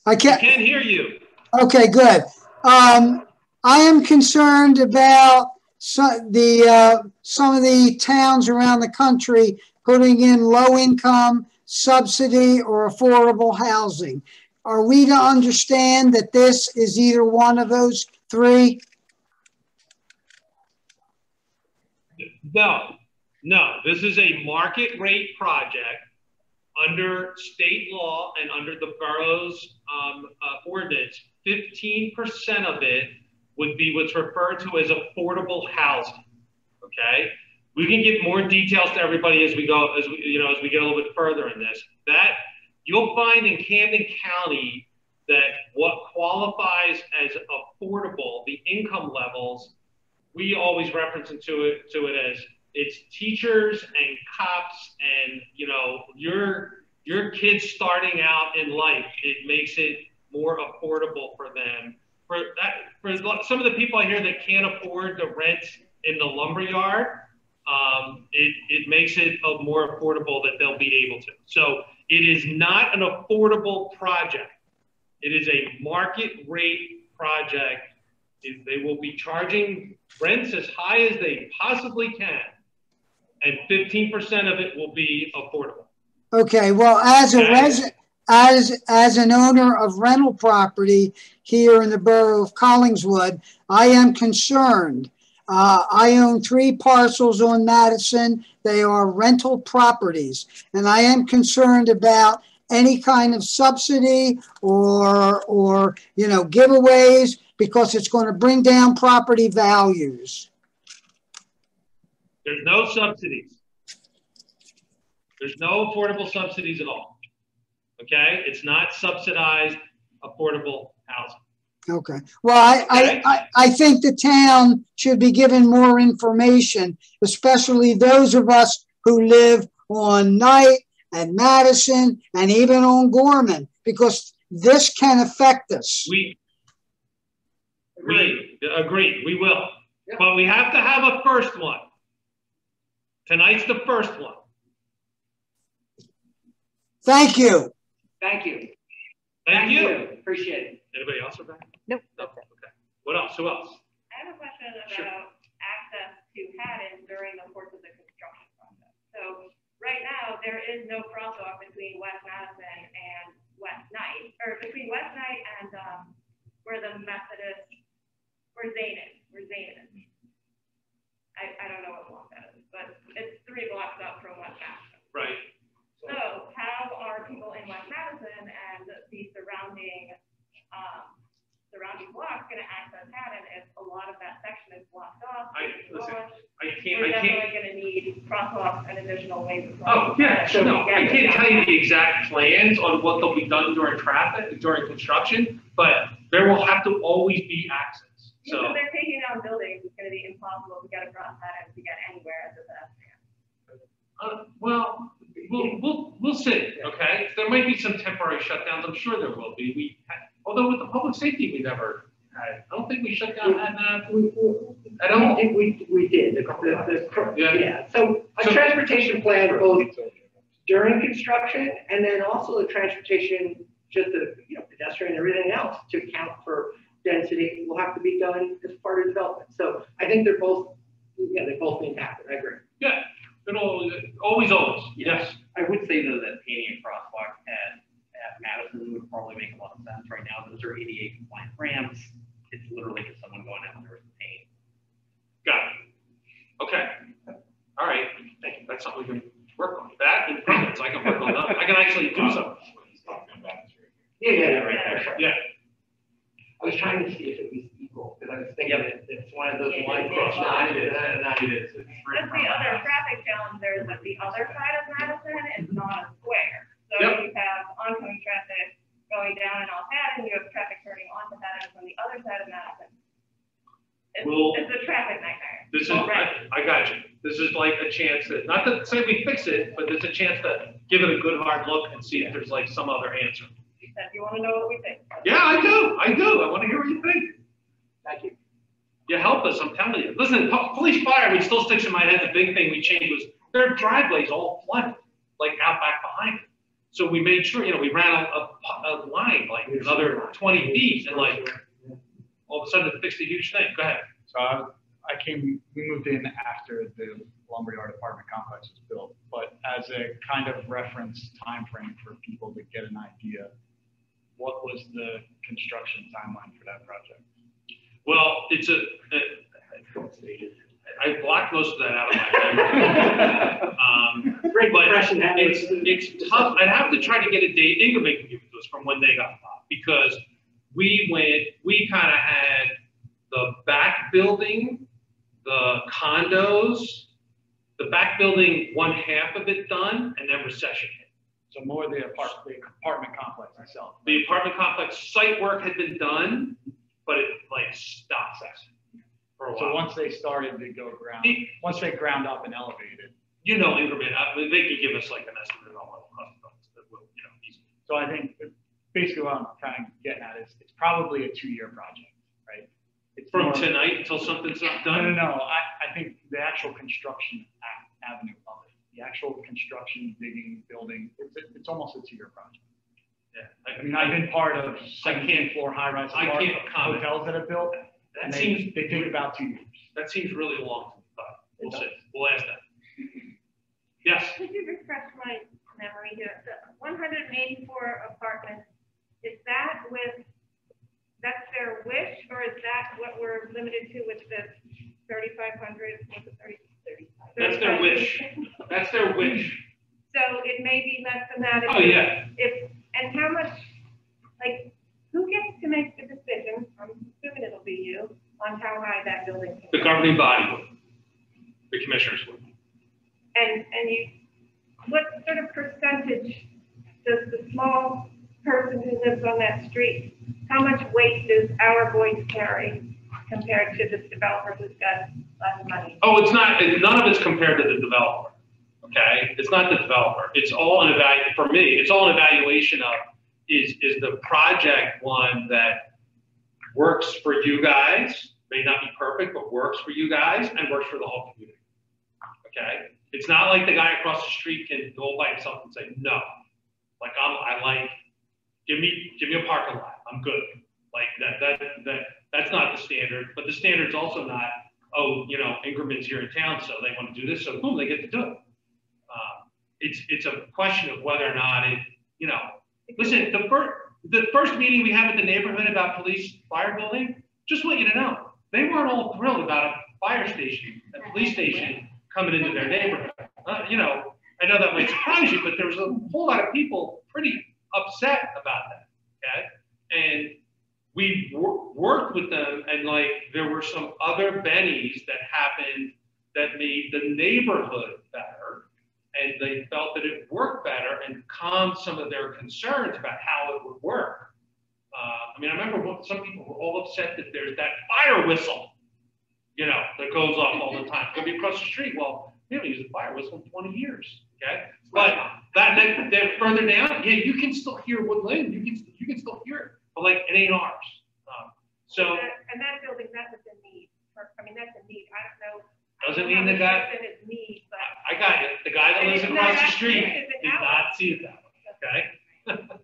I
I
can't.
can't hear you.
Okay, good. I am concerned about some of the towns around the country putting in low-income subsidy or affordable housing. Are we to understand that this is either one of those three?
No, this is a market rate project under state law and under the borough's ordinance. 15% of it would be what's referred to as affordable housing. Okay, we can give more details to everybody as we go, as we get a little bit further in this. That you'll find in Camden County that what qualifies as affordable, the income levels, we always reference to it as it's teachers and cops and your kids starting out in life. It makes it more affordable for them. For some of the people I hear that can't afford the rent in the lumberyard, it makes it more affordable that they'll be able to. So it is not an affordable project. It is a market rate project. They will be charging rents as high as they possibly can, and 15% of it will be affordable.
Okay, well, as a resident, as an owner of rental property here in the borough of Collingswood, I am concerned. I own 3 parcels on Madison. They are rental properties, and I am concerned about any kind of subsidy or giveaways, because it's going to bring down property values.
There's no subsidies. There's no affordable subsidies at all. Okay? It's not subsidized affordable housing.
Okay. Well, I think the town should be given more information, especially those of us who live on Knight and Madison and even on Gorman, because this can affect us.
We agree. We will. Yeah. But we have to have a first one. Tonight's the first one.
Thank you.
Thank you.
Thank you.
Appreciate it.
Anybody else, Rebecca?
Nope.
Okay. What else? Who else?
I have a question about access to Haddon during the course of the construction process. So right now, there is no crosswalk between West Madison and West Knight, or between West Knight and where the Methodist, where Zane is. I don't know what block that is, but it's 3 blocks up from West Madison.
Right.
So how are people in West Madison and the surrounding blocks going to access Haddon if a lot of that section is blocked off?
I can't.
We're definitely going to need crosswalks and additional ways of.
Oh yeah, so no, I can't tell you the exact plans on what they'll be done during construction, but there will have to always be access. So
if they're taking down buildings, it's going to be impossible to get across Haddon to get anywhere as a pedestrian.
Well, we'll see. Okay, there might be some temporary shutdowns. I'm sure there will be. Although with the public safety, we never had. I don't think we shut down Haddon.
I don't think we did. Yeah. So a transportation plan both during construction and then also the transportation, just the pedestrian and everything else to account for density will have to be done as part of development. So I think they're both need to happen. I agree.
Yeah. Always. Yes.
I would say though that painting a crosswalk at Madison would probably make a lot of sense right now. Those are ADA compliant ramps. It's literally just someone going out there with the paint.
Got it. Okay. All right. Thank you. That's something we can work on. That and permits, I can work on that. I can actually do something.
Yeah, right there.
Yeah.
I was trying to see if it was equal, because I was thinking it's one of those
It is.
Just the other traffic challenge there is that the other side of Madison is not a square. So you have oncoming traffic going down and off Haddon, you have traffic turning onto Haddon from the other side of Madison. It's a traffic nightmare.
This is, I got you. This is like a chance that, not to say we fix it, but there's a chance to give it a good hard look and see if there's like some other answer.
If you want to know what we think.
Yeah, I do. I want to hear what you think.
Thank you.
You help us, I'm telling you. Listen, police fire, which still sticks in my head, the big thing we changed was their driveways all flooded, like out back behind it. So we made sure, we ran a line, like another 20 feet, and like, all of a sudden it fixed a huge thing. Go ahead.
So we moved in after the lumberyard apartment complex was built, but as a kind of reference time frame for people to get an idea, what was the construction timeline for that project?
Well, I blocked most of that out of my memory.
Great
but
impression.
It's tough. I'd have to try to get a date. Ingram can give it to us from when they got bought, because we kind of had the back building, the condos, the back building, one half of it done, and then recession hit.
So more the apartment complex itself.
The apartment complex site work had been done, but it like stopped for a while.
So once they started to go once they ground up and elevated.
Ingram, they could give us like an estimate on what it'll cost that will, easily.
So I think basically what I'm kind of getting at is it's probably a 2-year project, right? It's
from tonight until something's not done?
No. I think the actual construction avenue of it, the actual construction, digging, building, it's almost a 2-year project.
Yeah.
I mean, I've been part of 17-floor high-rise hotels that have built, and they take about 2 years.
That seems really long to me, but we'll see. We'll ask that. Yes?
Could you refresh my memory here? The 184 apartments, that's their wish, or is that what we're limited to with the 3,500?
That's their wish. That's their wish.
So it may be less than that.
Oh, yeah.
And how much, who gets to make the decision? I'm assuming it'll be you, on how high that building is.
The governing body would. The commissioners would.
And what sort of percentage does the small person who lives on that street, how much weight does our voice carry compared to this developer who's got less money?
Oh, it's not, none of it's compared to the developer, okay? It's not the developer. It's all an evaluation, for me, it's all an evaluation of, is the project one that works for you guys, may not be perfect, but works for you guys and works for the whole community, okay? It's not like the guy across the street can go by himself and say, no, give me a parking lot, I'm good. That's not the standard, but the standard's also not, Ingram's here in town, so they want to do this, so boom, they get to do it. It's a question of whether or not listen, the first meeting we had with the neighborhood about fire building, just want you to know, they weren't all thrilled about a fire station, a police station coming into their neighborhood. I know that might surprise you, but there was a whole lot of people pretty upset about that, okay? And we worked with them, and there were some other bennies that happened that made the neighborhood better, and they felt that it worked better and calmed some of their concerns about how it would work. I remember some people were all upset that there's that fire whistle, that goes off all the time. It's gonna be across the street. Well, we haven't used a fire whistle in 20 years, okay? But that further down, yeah, you can still hear Woodland. You can still hear it, but it ain't ours.
And that building, that was a need. That's a need. I don't know.
Doesn't mean the guy. I got it. The guy that lives across the street did not see it that way. Okay.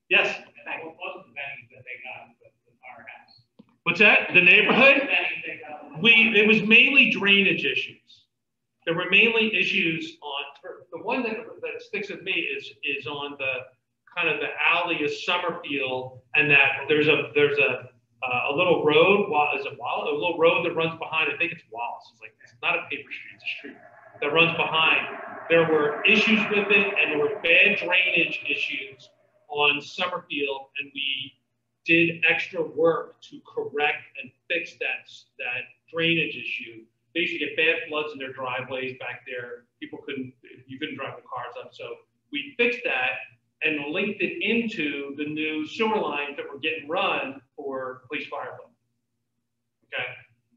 Yes.
What was the bennies that they got with our house?
What's that? The neighborhood? It was mainly drainage issues. There were mainly issues the one that sticks with me is on the kind of the alley of Summerfield, and that there's a little road, a little road that runs behind, I think it's Wallace. It's not a paper street, it's a street that runs behind. There were issues with it, and there were bad drainage issues on Summerfield, and we did extra work to correct and fix that drainage issue. They used to get bad floods in their driveways back there. You couldn't drive the cars up. So we fixed that and linked it into the new sewer lines that were getting run for police fire building. Okay?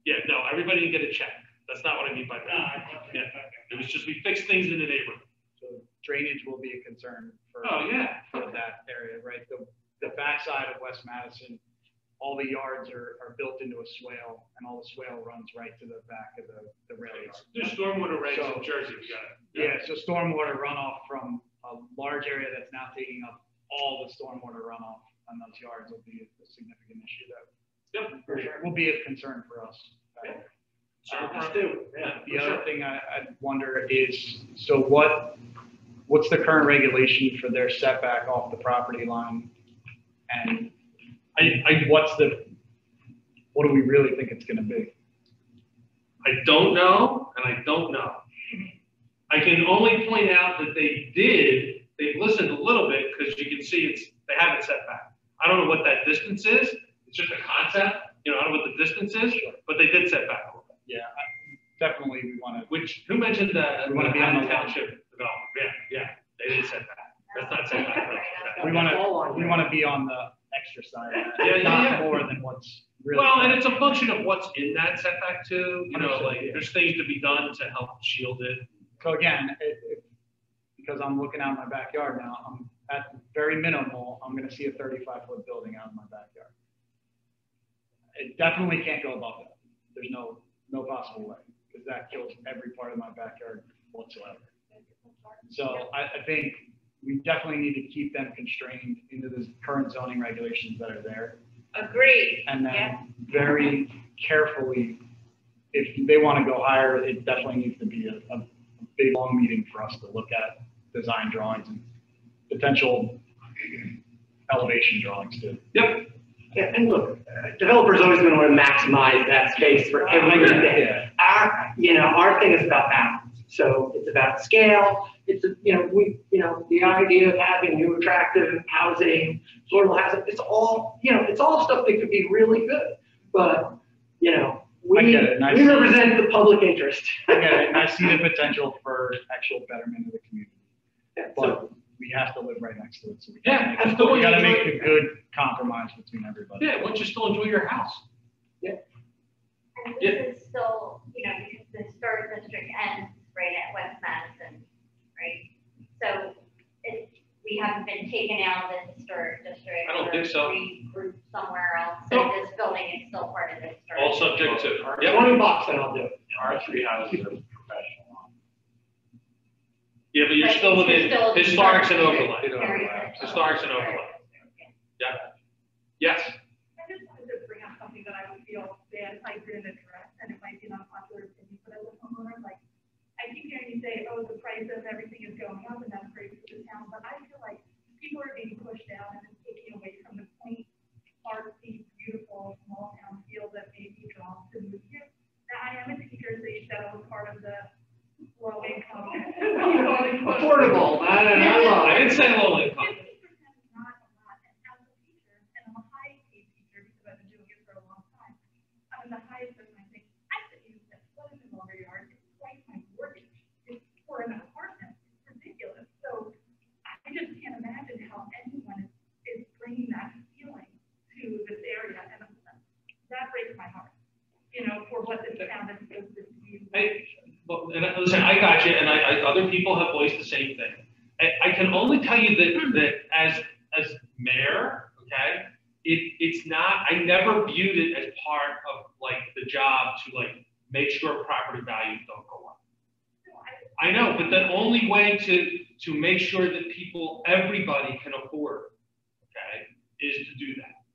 Yeah, no, everybody didn't get a check. That's not what I mean by that. Yeah. It was just we fixed things in the neighborhood.
So drainage will be a concern for that area, right? The backside of West Madison, all the yards are built into a swale, and all the swale runs right to the back of the rail yard.
There's stormwater regs in Jersey, we got it.
Yeah, so stormwater runoff from a large area that's now taking up all the stormwater runoff on those yards will be a significant issue that
for sure.
will be a concern for us. The other thing I wonder is, so what's the current regulation for their setback off the property line? And what do we really think it's going to be?
I don't know, and I don't know. I can only point out that they've listened a little bit, because you can see they have it set back. I don't know what that distance is. It's just a concept. I don't know what the distance is, but they did set back a little bit.
Yeah, definitely we want to.
Who mentioned that?
We want to be on the
township development. Yeah, they didn't set back. That's not set back.
We want to be on the extra side. Not more than what's really.
Well, and it's a function of what's in that setback too. There's things to be done to help shield it.
So again, because I'm looking out in my backyard now, I'm at very minimal, I'm going to see a 35-foot building out in my backyard. It definitely can't go above that. There's no possible way, because that kills every part of my backyard whatsoever. So I think we definitely need to keep them constrained into the current zoning regulations that are there.
Agreed.
And then very carefully, if they want to go higher, it definitely needs to be a big long meeting for us to look at design drawings and potential elevation drawings too.
Yep. Yeah, and look, developers always going to want to maximize that space for everything. Our thing is about balance. So it's about scale. It's the idea of having new attractive housing, affordable housing. It's all stuff that could be really good. But we represent the public interest.
I get it, and I see the potential for actual betterment of the community.
Yeah,
but we have to live right next to it, so we
got
to make a good compromise between everybody.
Yeah, once you still enjoy your house.
And this is still, because the historic district ends right at West Madison, right? So we haven't been taken out of the historic district.
I don't think so.
Regrouped somewhere else. So this building is still part of the historic.
All subject to.
Yeah, $20 and I'll do it.
Our three houses are professional.
Yeah, but you're still within historics and overlay. Historics and overlay. Yeah. Yes.
I just wanted to bring up something that I would feel bad if I didn't address, and it might be an unpopular opinion, but as a homeowner, I keep hearing you say, oh, the price of everything is going up, and that's great for the town, but I feel like people are being pushed out and it's taking away from the quaint, artsy, beautiful, small town feel that made me drawn to move here. Now, I am a teacher, so you said I was part of the low income.
Affordable.
I didn't say low income.
50% is not a lot, and as a teacher, and I'm a high paid teacher because I've been doing it for a long time, I'm the highest person. I think I could use that flooding in lumber yard. It's twice my mortgage. It's for an apartment. It's ridiculous. So I just can't imagine how anyone is bringing that feeling to this area, and that breaks my heart. For what this town is supposed to be.
Listen, I got you, and other people have voiced the same thing. I can only tell you that as mayor, okay, it's not. I never viewed it as part of the job to make sure property values don't go up. I know, but the only way to make sure that everybody can afford, okay, is to do that,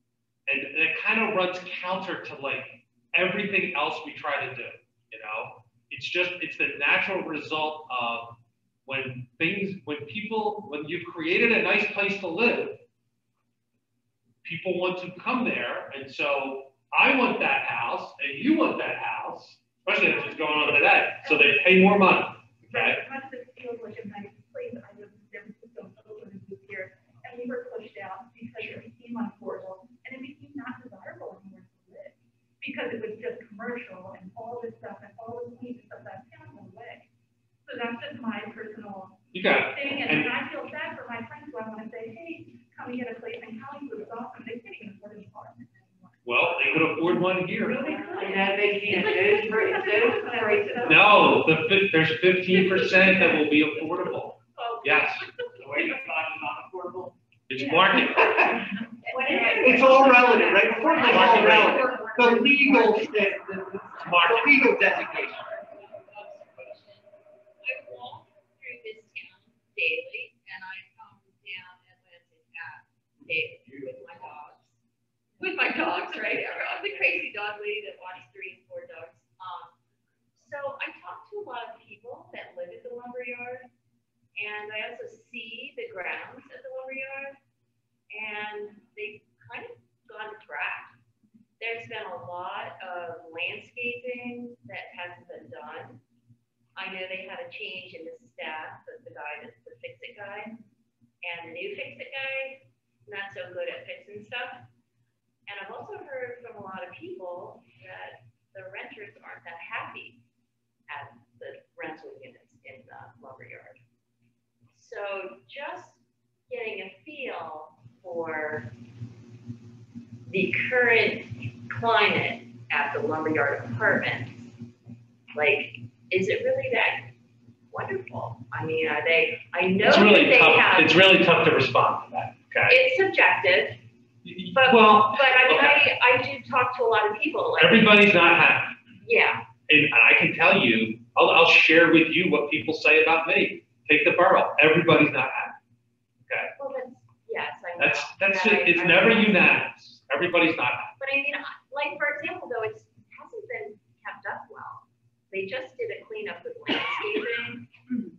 and it kind of runs counter to everything else we try to do. It's the natural result of when you've created a nice place to live, people want to come there. And so I want that house and you want that house, especially if it's going on today. So they pay more money. Okay.
Madison feels like a nice place. I lived in San Francisco for over 2 years, and we were pushed out because it became unaffordable and it became not desirable anymore to live because it was just commercial and all this stuff and all this neat stuff that town went away. So that's just my personal thing, and I feel bad for my friends who I want to say, hey, come and get a place in Hollywood. It's awesome. They can't even afford an apartment anymore.
Well, they could afford one here.
Really?
Yeah, they can't. It is free.
No, there's 15% that will be affordable. Yes.
The way you thought is not affordable.
It's market.
It's all relative, right? Affordable is all relative. The legal designation.
I walk through this town daily, and
kid with my dogs. With my dogs, right? I'm the crazy dog lady that wants 3 and 4 dogs. So I talked to a lot of people that live at the lumberyard, and I also see the grounds at the lumberyard, and they've kind of gone to crap. There's been a lot of landscaping that hasn't been done. I know they had a change in the staff, but the guy that's the fix-it guy, and the new fix-it guy, not so good at fixing stuff. And I've also heard from a lot of people that the renters aren't that happy at the rental units in the lumberyard. So just getting a feel for the current climate at the lumberyard apartments, like, is it really that wonderful? I mean, are they, I know
It's really
that they
tough.
have.
It's really tough to respond to that, okay?
It's subjective, but,
Well,
but I mean,
okay.
I do talk to a lot of people. Like,
Everybody's not happy.
yeah.
And I can tell you, I'll share with you what people say about me. Take the borough. Everybody's not happy. Okay.
Well, that's, yes, I know.
That's
Yeah,
it. It's
I
never
know.
unanimous. Everybody's not happy.
But I mean, like, for example, though, it hasn't been kept up well. They just did a cleanup with landscaping,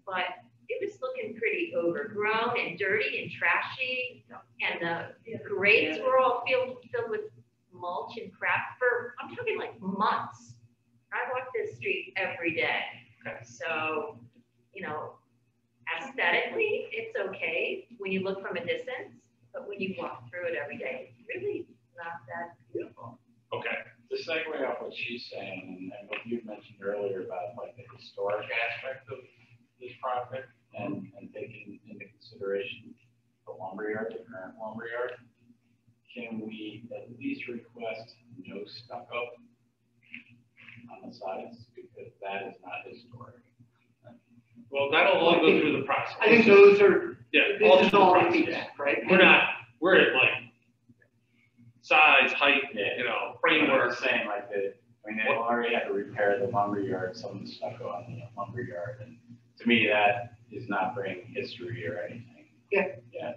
but it was looking pretty overgrown and dirty and trashy. And the grates were all filled with mulch and crap for, I'm talking like months. I walk this street every day.
Okay.
So, you know, aesthetically, it's okay when you look from a distance, but when you walk through it every day, it's really not that beautiful.
Okay.
To segue off what she's saying, and what you mentioned earlier about like the historic aspect of this project and taking into consideration the lumberyard, the current lumberyard, can we at least request no stucco on the sides, because that is not historic?
Well, that'll all go through the process.
I think those are,
Yeah,
this
all
is
through the
all
process.
feedback, right?
We're at like size, height,
Yeah.
you know,
I'm
framework.
saying like they already had to repair the lumberyard, some of the stucco on the lumberyard, and to me, that is not bringing history or anything.
Yeah.
Yeah,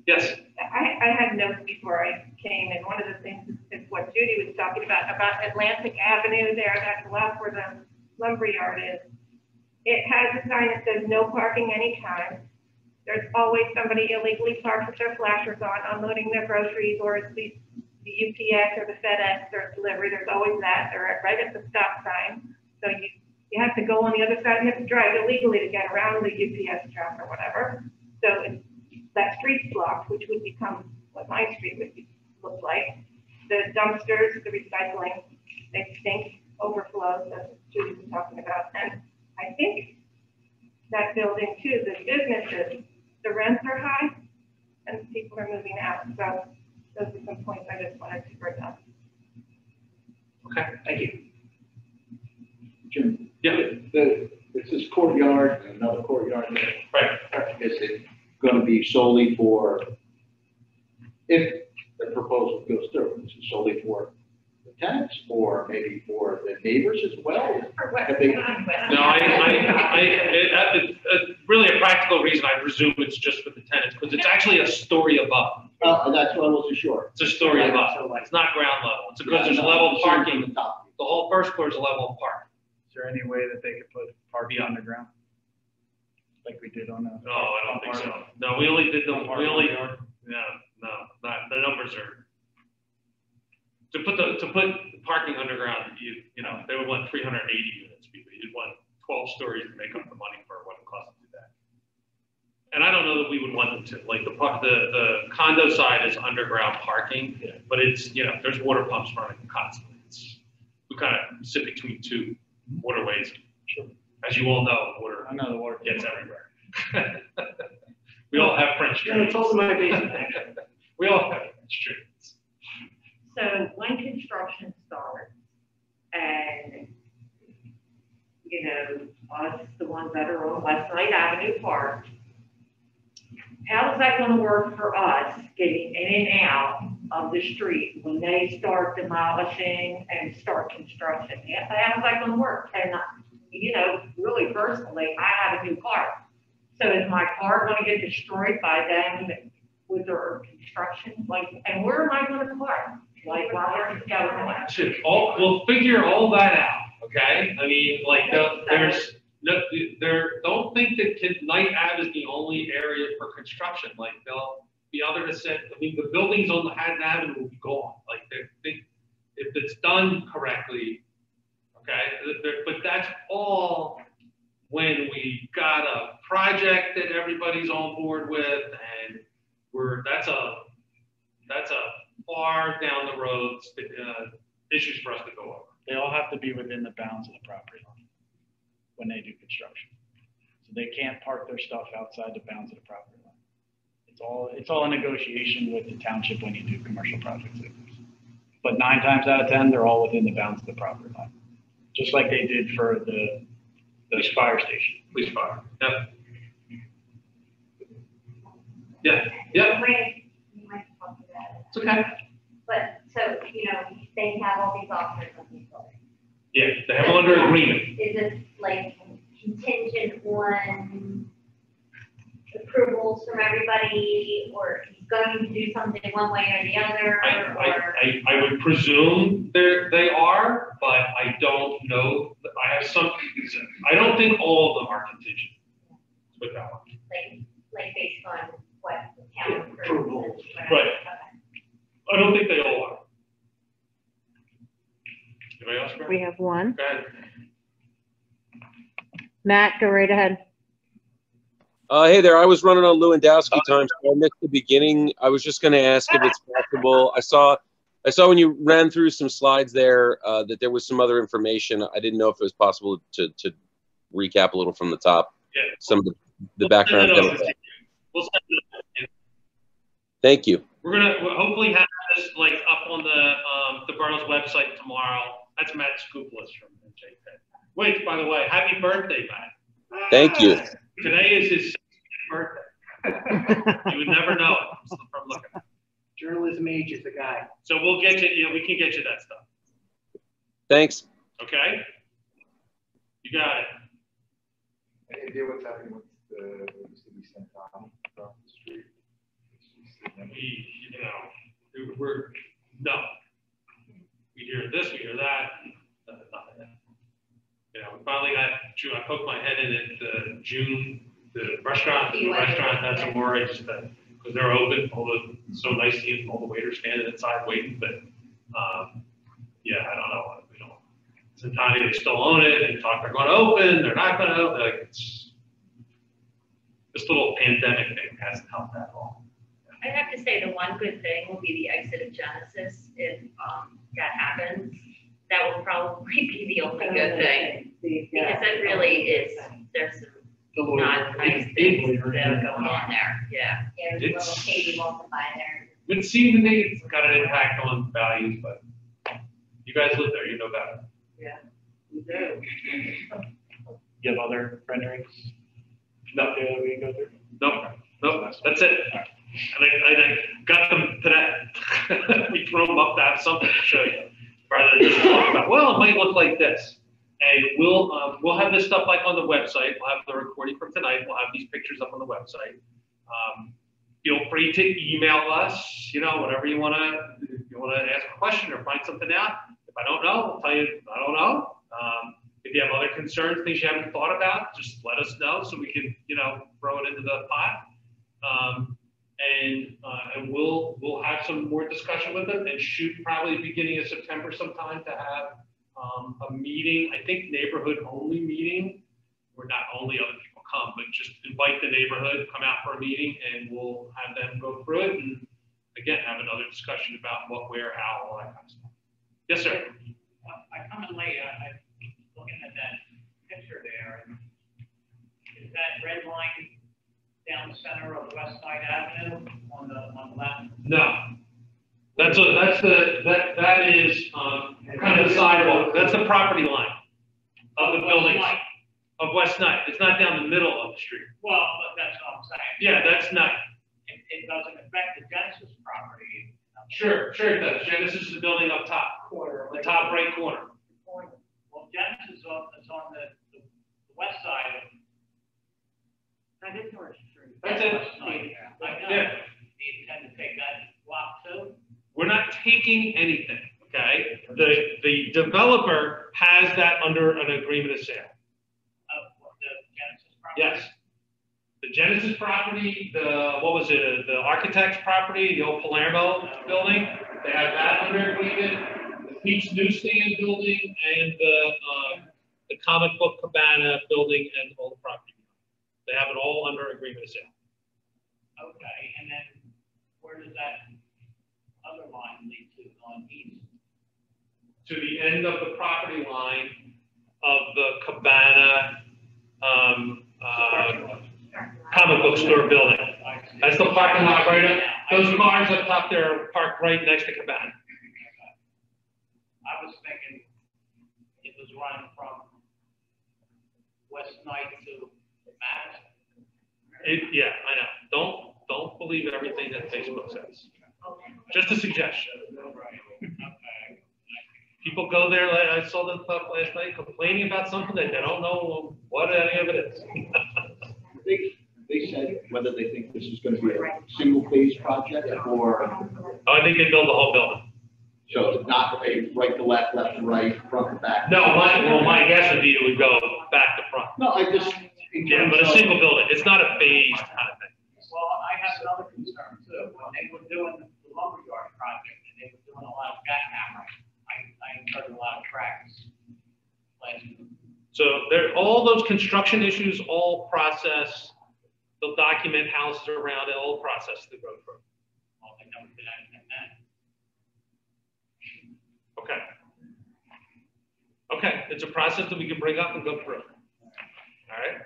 Yes.
I had notes before I came, and one of the things is what Judy was talking about Atlantic Avenue there, that's left where the lumberyard is. It has a sign that says no parking anytime. There's always somebody illegally parked with their flashers on, unloading their groceries, or it's the UPS or the FedEx or delivery. There's always that. They're right at the stop sign. So you have to go on the other side. You have to drive illegally to get around the UPS truck or whatever. So that street's blocked, which would become what my street would look like. The dumpsters, the recycling, they stink, overflows. That's what Judy was talking about. And I think that building too, the businesses, the rents are high and people are moving out. So those are some points I just wanted to bring up.
Okay.
Thank you.
Jim,
Yeah.
It's this courtyard and another courtyard there.
Right.
Is it going to be solely for, if the proposal goes through, is it solely for the tenants or maybe for the neighbors as well?
For what?
Have they-
No, it's really a practical reason. I presume it's just for the tenants, because it's actually a story above.
That's what I wasn't sure.
It's a story above. It's not ground level. It's because there's level parking.
The top.
The whole first floor is a level of parking.
Is there any way that they could put parking underground? Like we did on the.
No, I don't think so. No, we only did the numbers are. To put parking underground, you know, they would want 380 units. You'd want 12 stories to make up the money for what it costs to do that. And I don't know that we would want them to, like the condo side is underground parking, but it's, you know, there's water pumps running constantly. We kind of sit between two waterways. Sure. As you all know,
I know the water
gets everywhere. We all have French
Yeah,
drains.
it's all in my basement.
We all have French drains.
So when construction starts and, you know, us, the ones that are on West Side Avenue Park, how is that gonna work for us getting in and out of the street when they start demolishing and start construction? How's that gonna work? And, you know, really personally, I have a new car. So is my car gonna get destroyed by them with their construction, like, and where am I gonna park? Like, Robert,
We'll figure all that out, okay? I mean, like, there's, no, don't think that Night Ave is the only area for construction. Like, there'll be other to say, I mean, the buildings on Manhattan Avenue will be gone. Like, if it's done correctly, okay? But that's all when we got a project that everybody's on board with, and that's a far down the road issues for us to go over.
They all have to be within the bounds of the property line when they do construction. So they can't park their stuff outside the bounds of the property line. It's all a negotiation with the township when you do commercial projects like this. But 9 times out of 10, they're all within the bounds of the property line. Just like they did for the fire station.
Police fire, yep. Yeah, yeah. It's okay.
But, so, they have all these offers on these buildings.
Yeah, they have under agreement.
Is it like contingent on approvals from everybody, or he's going to do something one way or the other?
I would presume they are, but I don't know. I have some, I don't think all of them are contingent. With that one.
Like based on what the town
approval. Right. I don't think they all are. Anybody else?
We have one.
Go ahead.
Matt, go right ahead.
Hey there, I was running on Lewandowski time, so I missed the beginning. I was just going to ask if it's possible. I saw when you ran through some slides there that there was some other information. I didn't know if it was possible to recap a little from the top.
Yeah.
Some of the background.
We'll send it.
Thank you.
We'll hopefully have this like up on the borough's website tomorrow. That's Matt Scooples from JPEG. Wait, by the way, happy birthday, Matt.
Thank you.
Today is his birthday. You would never know it from looking at it.
Journalism ages the guy.
So we'll get you, we can get you that stuff.
Thanks.
Okay? You got it.
Any idea what's happening with the city sent on across the street?
No. We hear this, we hear that, nothing. We finally got, I poked my head in at June, the restaurant had some worries because they're open, although it's so nice seeing all the waiters standing inside waiting, but yeah, I don't know. Sometimes they still own it, they talk they're going to open, they're not going to open, like it's, this little pandemic thing hasn't helped that at all.
I have to say the one good thing will be the exit of Genesis. If that happens, that will probably be the only good thing. Because it really is, there's some not nice things that are going on there. Yeah.
There's a little Katie walking by there.
It seems to me it's got an impact on values, but you guys live there, you know better.
Yeah, we do.
You have other renderings?
No.
We go through?
Nope, that's it. And I got them today. We throw them up to have something to show you. Rather than just talk about, well, it might look like this. And we'll have this stuff like on the website. We'll have the recording from tonight. We'll have these pictures up on the website. Feel free to email us, whatever you want to, if you want to ask a question or find something out. If I don't know, I'll tell you, I don't know. If you have other concerns, things you haven't thought about, just let us know so we can, throw it into the pot. And we'll have some more discussion with them and shoot probably beginning of September sometime to have a meeting, I think neighborhood only meeting, where not only other people come, but just invite the neighborhood, come out for a meeting, and we'll have them go through it and again have another discussion about what, where, how, all that kind of stuff. Yes, sir.
I come in late. I'm looking at that picture there. Is that red line down the center of West Side Avenue on the left?
No. That is kind of the sidewalk. That's the property line of the buildings of West Night. It's not down the middle of the street.
Well, but that's what I'm saying.
Yeah, that's Night.
It doesn't affect the Genesis property.
Sure it does. Genesis is the building up top, the top right corner.
Well, Genesis is on the west side of.
That is North Street.
That's it.
I know.
Yeah.
The you intend to take that block too?
We're not taking anything, okay? The developer has that under an agreement of sale.
The Genesis property?
Yes. The Genesis property, what was it, the architect's property, the old Palermo building, they have that under agreement. The Pete's Newsstand building and the comic book cabana building and all the property. They have it all under agreement of sale.
Okay, and then where does that other line lead to on east?
To the end of the property line of the cabana, comic book store building. That's the parking lot right up. Those cars up top there are parked right next to cabana.
I was thinking it was running from West Night to Madison.
Yeah, I know. Don't believe everything that Facebook says. Just a suggestion.
Okay.
People go there, I saw them up last night complaining about something that they don't know what any of it is.
They said whether they think this is gonna be a single phase project or.
Oh, I think they build the whole building.
So it's not a right to left, left to right, front to back.
No, my guess would be it would go back to front.
No, I just.
Yeah, but a single building, it's not a phased kind of thing.
Well, I have another concern too. When they were doing the lumberyard project and they were doing a lot of jackhammering, I incurred a lot of cracks.
So all those construction issues, all process, they'll document houses around it, all process to go through.
Well, they never did anything then.
Okay. Okay, it's a process that we can bring up and go through. All right.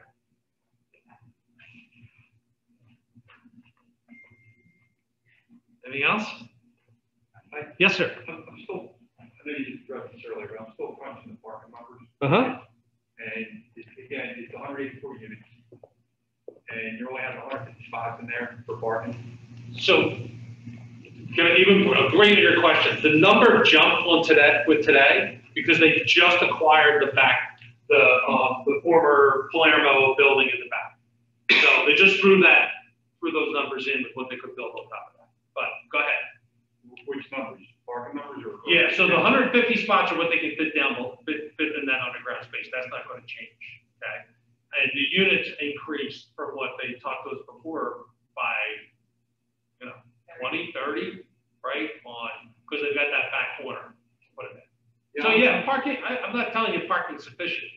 Anything else? Yes, sir.
I'm still, I know you addressed this earlier, but I'm still crunching the parking numbers.
Uh-huh.
And again, it's 184 units. And you're only having 150 spots in there for parking.
So, even greater your question, the number jumped on today because they just acquired the former Palermo building in the back. So they just threw those numbers in with what they could build on top of that. But go ahead.
Which numbers? Parking numbers or?
Yeah, so the 150 spots are what they can fit in that underground space. That's not going to change, okay? And the units increased from what they talked to us before by, 20, 30, right? Because they've got that back corner to put it in.
Yeah.
So yeah, parking, I'm not telling you parking is sufficient.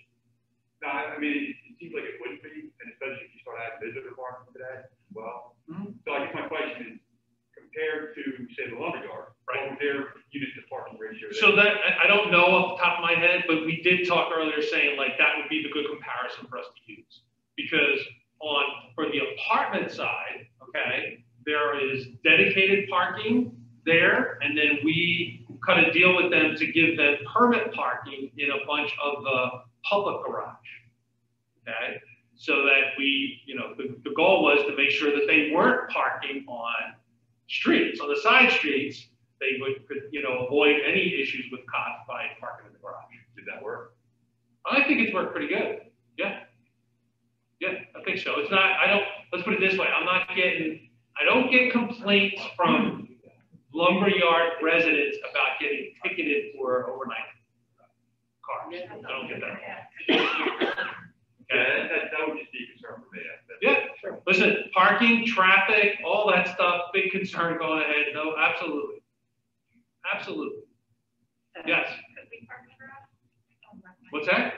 No, I mean, it seems like it wouldn't be, and especially if you start having visitor parking today. Well, so I guess my question is, compared to, say, the lumberyard, right? What would their unit to parking ratio?
So that, I don't know off the top of my head, but we did talk earlier saying like that would be the good comparison for us to use. Because for the apartment side, okay, there is dedicated parking there, and then we cut a deal with them to give them permit parking in a bunch of the public garage, okay? So that the goal was to make sure that they weren't parking on streets, on the side streets. They could avoid any issues with cops by parking in the garage.
Did that work?
I think it's worked pretty good. Yeah. Yeah, I think so. It's not, let's put it this way. I don't get complaints from lumberyard residents about getting ticketed for overnight cars. I don't get that. Okay.
That would just be a concern for me.
Yeah, sure. Listen, parking, traffic, all that stuff, big concern going ahead. No, absolutely. Absolutely. Yes. What's that?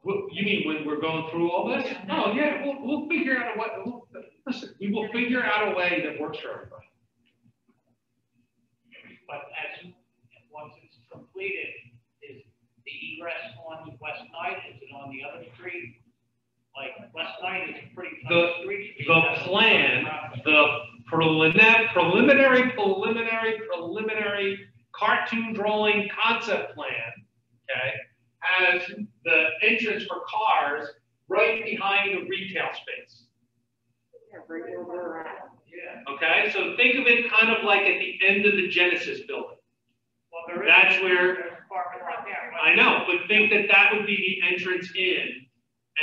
What, you mean when we're going through all this? Oh, yeah, we'll figure out a way. Listen, we will figure out a way that works for everybody.
But once it's completed, is the egress on West Night, is it on the other street? Like West Night is a pretty tight street.
The plan, the preliminary cartoon drawing concept plan, okay, has the entrance for cars right behind the retail space. Okay, so think of it kind of like at the end of the Genesis building.
Well,
that's where,
right
I know, but think that would be the entrance in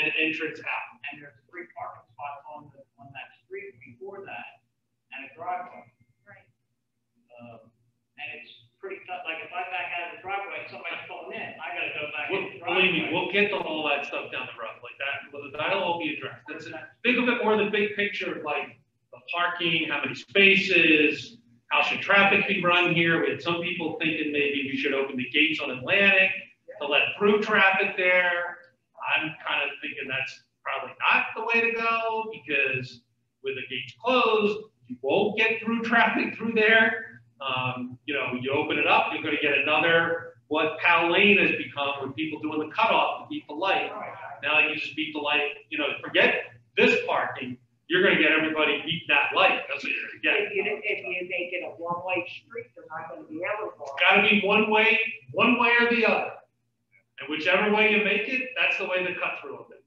and entrance out.
And there's 3 parking spots the driveway.
Right.
And it's pretty tough, like if I back out of the driveway, somebody's pulling in, I gotta go back in the
Believe me,
driveway.
we'll get to all that stuff down the road, like that, that'll all be addressed. Think of it more the big picture of like the parking, how many spaces, how should traffic be run here? We had some people thinking maybe we should open the gates on Atlantic to let through traffic there. I'm kind of thinking that's probably not the way to go, because with the gates closed, you won't get through traffic through there. You know, you open it up, you're going to get another, what Powell Lane has become, with people doing the cutoff to beat the light. Now you just beat the light, you know, forget this parking, you're going to get everybody beat that light. That's what you're going to get.
If you make it a one-way street, they're not gonna be able to.
It's got to be one way or the other. And whichever way you make it, that's the way the cut through will be.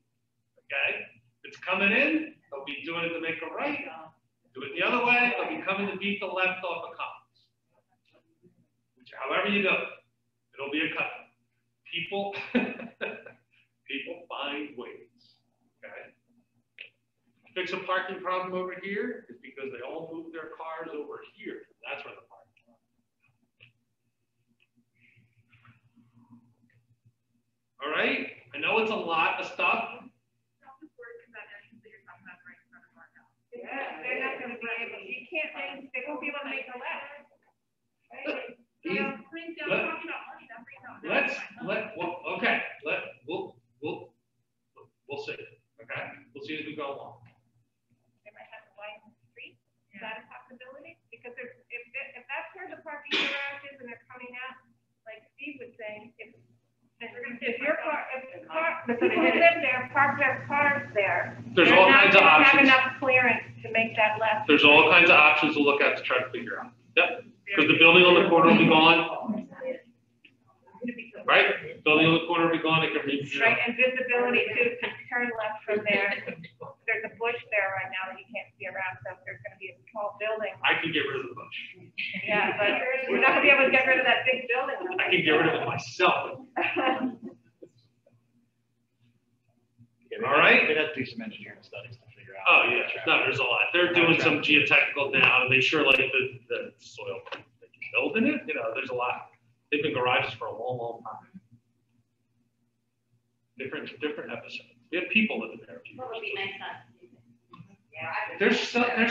Okay? If it's coming in, they'll be doing it to make a right. Do it the other way, they'll be coming to beat the left off of Commons. However you do it, it'll be a cut. People, people find ways. Okay? Fix a parking problem over here is because they all moved their cars over here. That's where the parking problem is. All right? I know it's a lot of stuff.
Yeah, they're not gonna be able, you can't make, they won't be able to make a left. Right?
We'll see. Okay? We'll see as we go along.
They might have to widen the street. Is that a possibility? Because if that's where the parking garage is and they're coming out, like Steve was saying, if your car, if people live there, park their cars there,
There's all kinds of
they're not
options.
gonna have enough clearance to make that left.
There's all kinds of options to look at to try to figure out. Yep. Because the building on the corner will be gone. Right? Building on the corner will be gone. It can be, you know,
Right, and visibility too, to turn left from there. There's a bush there right now that you can't see around, so if there's gonna be a small building.
I can get rid of the bush.
Yeah, but you're not gonna be able to get rid of that big building.
I can get rid of it myself. All right?
They'd have to do some engineering studies to figure out.
Oh, yeah. No, there's a lot. They're doing some geotechnical now, and they sure like the soil they can build in it. You know, there's a lot. They've been garages for a long, long time. Different episodes. We have people living there.
What would be nice not to do that?
There's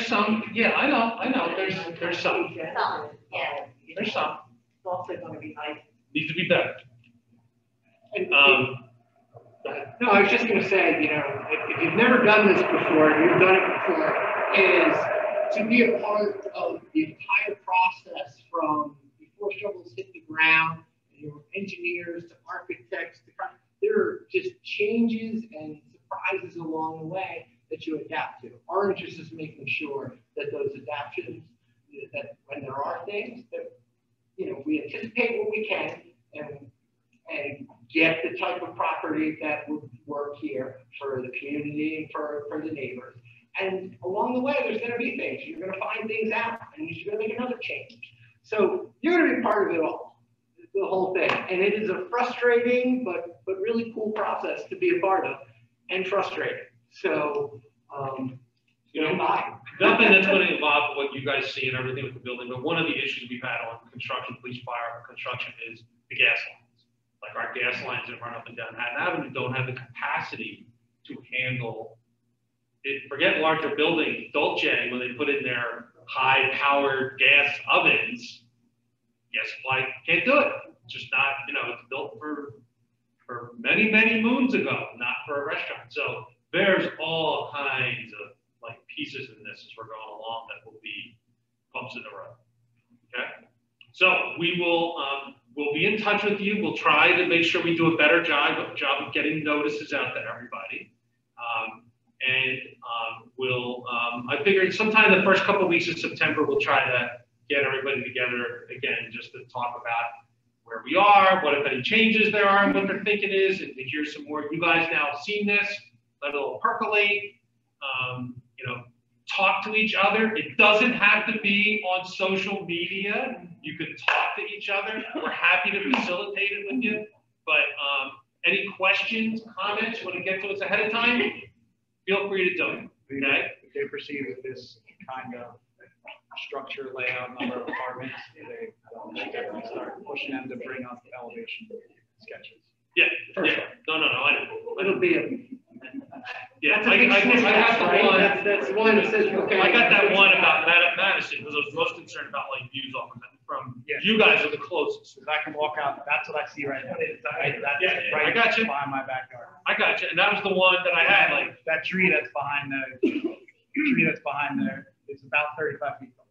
some, yeah, I know, there's some.
Some, yeah.
There's some.
It's also gonna be nice.
Needs to be better. Go ahead.
No, I was just gonna say, you know, if you've never done this before, and you've done it before, is to be a part of the entire process from before shovels hit the ground, your engineers to architects, there are just changes and surprises along the way that you adapt to. Our interest is making sure that those adaptations, that when there are things that, you know, we anticipate what we can and get the type of property that would work here for the community and for the neighbors. And along the way, there's gonna be things, you're gonna find things out, and you're gonna make another change. So you're gonna be part of it all, the whole thing. And it is a frustrating, but really cool process to be a part of, and frustrating. So,
You know, nothing that's going to involve what you guys see and everything with the building, but one of the issues we've had on construction, police, fire, construction is the gas lines. Like our gas lines that run up and down Manhattan Avenue don't have the capacity to handle it. Forget larger buildings, Dolce, when they put in their high-powered gas ovens, gas supply can't do it. It's just not, you know, it's built for many, many moons ago, not for a restaurant. So there's all kinds of like pieces in this as we're going along that will be bumps in the road. Okay. So we will, we'll be in touch with you. We'll try to make sure we do a better job of getting notices out to everybody. I figured sometime the first couple of weeks of September, we'll try to get everybody together again, just to talk about where we are, what if any changes there are, and what their thinking is, and to hear some more. You guys now have seen this, let it all percolate. You know, talk to each other. It doesn't have to be on social media. You can talk to each other. We're happy to facilitate it with you. But any questions, comments, you want to get to us ahead of time, feel free to do it. Okay?
If they perceive that this kind of structure, layout, number of apartments, they definitely start pushing them to bring up elevation sketches.
Yeah, yeah, no, I know.
It'll be a.
Yeah,
That's a big switch,
I have the
right?
one.
That's the one that says, okay.
I got that one about Madison, because I was most concerned about like views off of that, from, you guys are the closest.
Because I can walk out, that's what I see right now. That's
Yeah,
right
I got you.
behind my backyard.
I got you, and that was the one that I had, like,
That tree that's behind there is about 35 feet tall.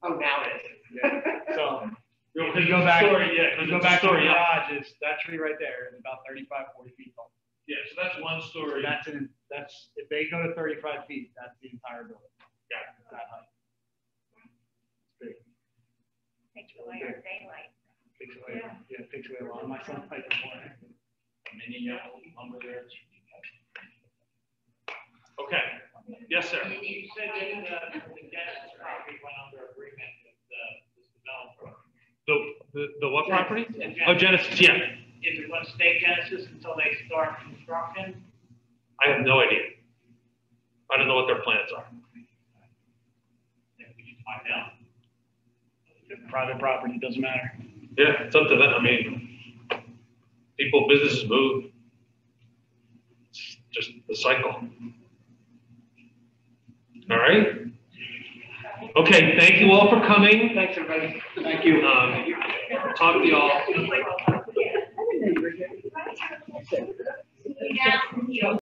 Oh, now it is.
Yeah. So,
you
if you go back,
story, yeah,
if you
because
go
it's a
back to the
story, yeah.
garage, it's that tree right there is about 35, 40 feet tall.
Yeah, so that's one
So
story.
that's, if they go to 35 feet, that's the entire building.
Yeah.
That height. It's big.
Takes away our daylight.
Takes away, yeah, it takes away a lot of my sunlight this morning.
Mini lumber there.
Okay, yes, sir.
You said that the Genesis property went under agreement with this developer.
The what property?
Genesis.
Oh, Genesis, yeah.
Is it going to stay Genesis until they start construction?
I have no idea. I don't know what their plans are.
Then we should find out.
Private property, doesn't matter.
Yeah, it's up to them. I mean, people, businesses move. It's just the cycle. All right. Okay, thank you all for coming.
Thanks, everybody.
Thank you.
Talk to you all.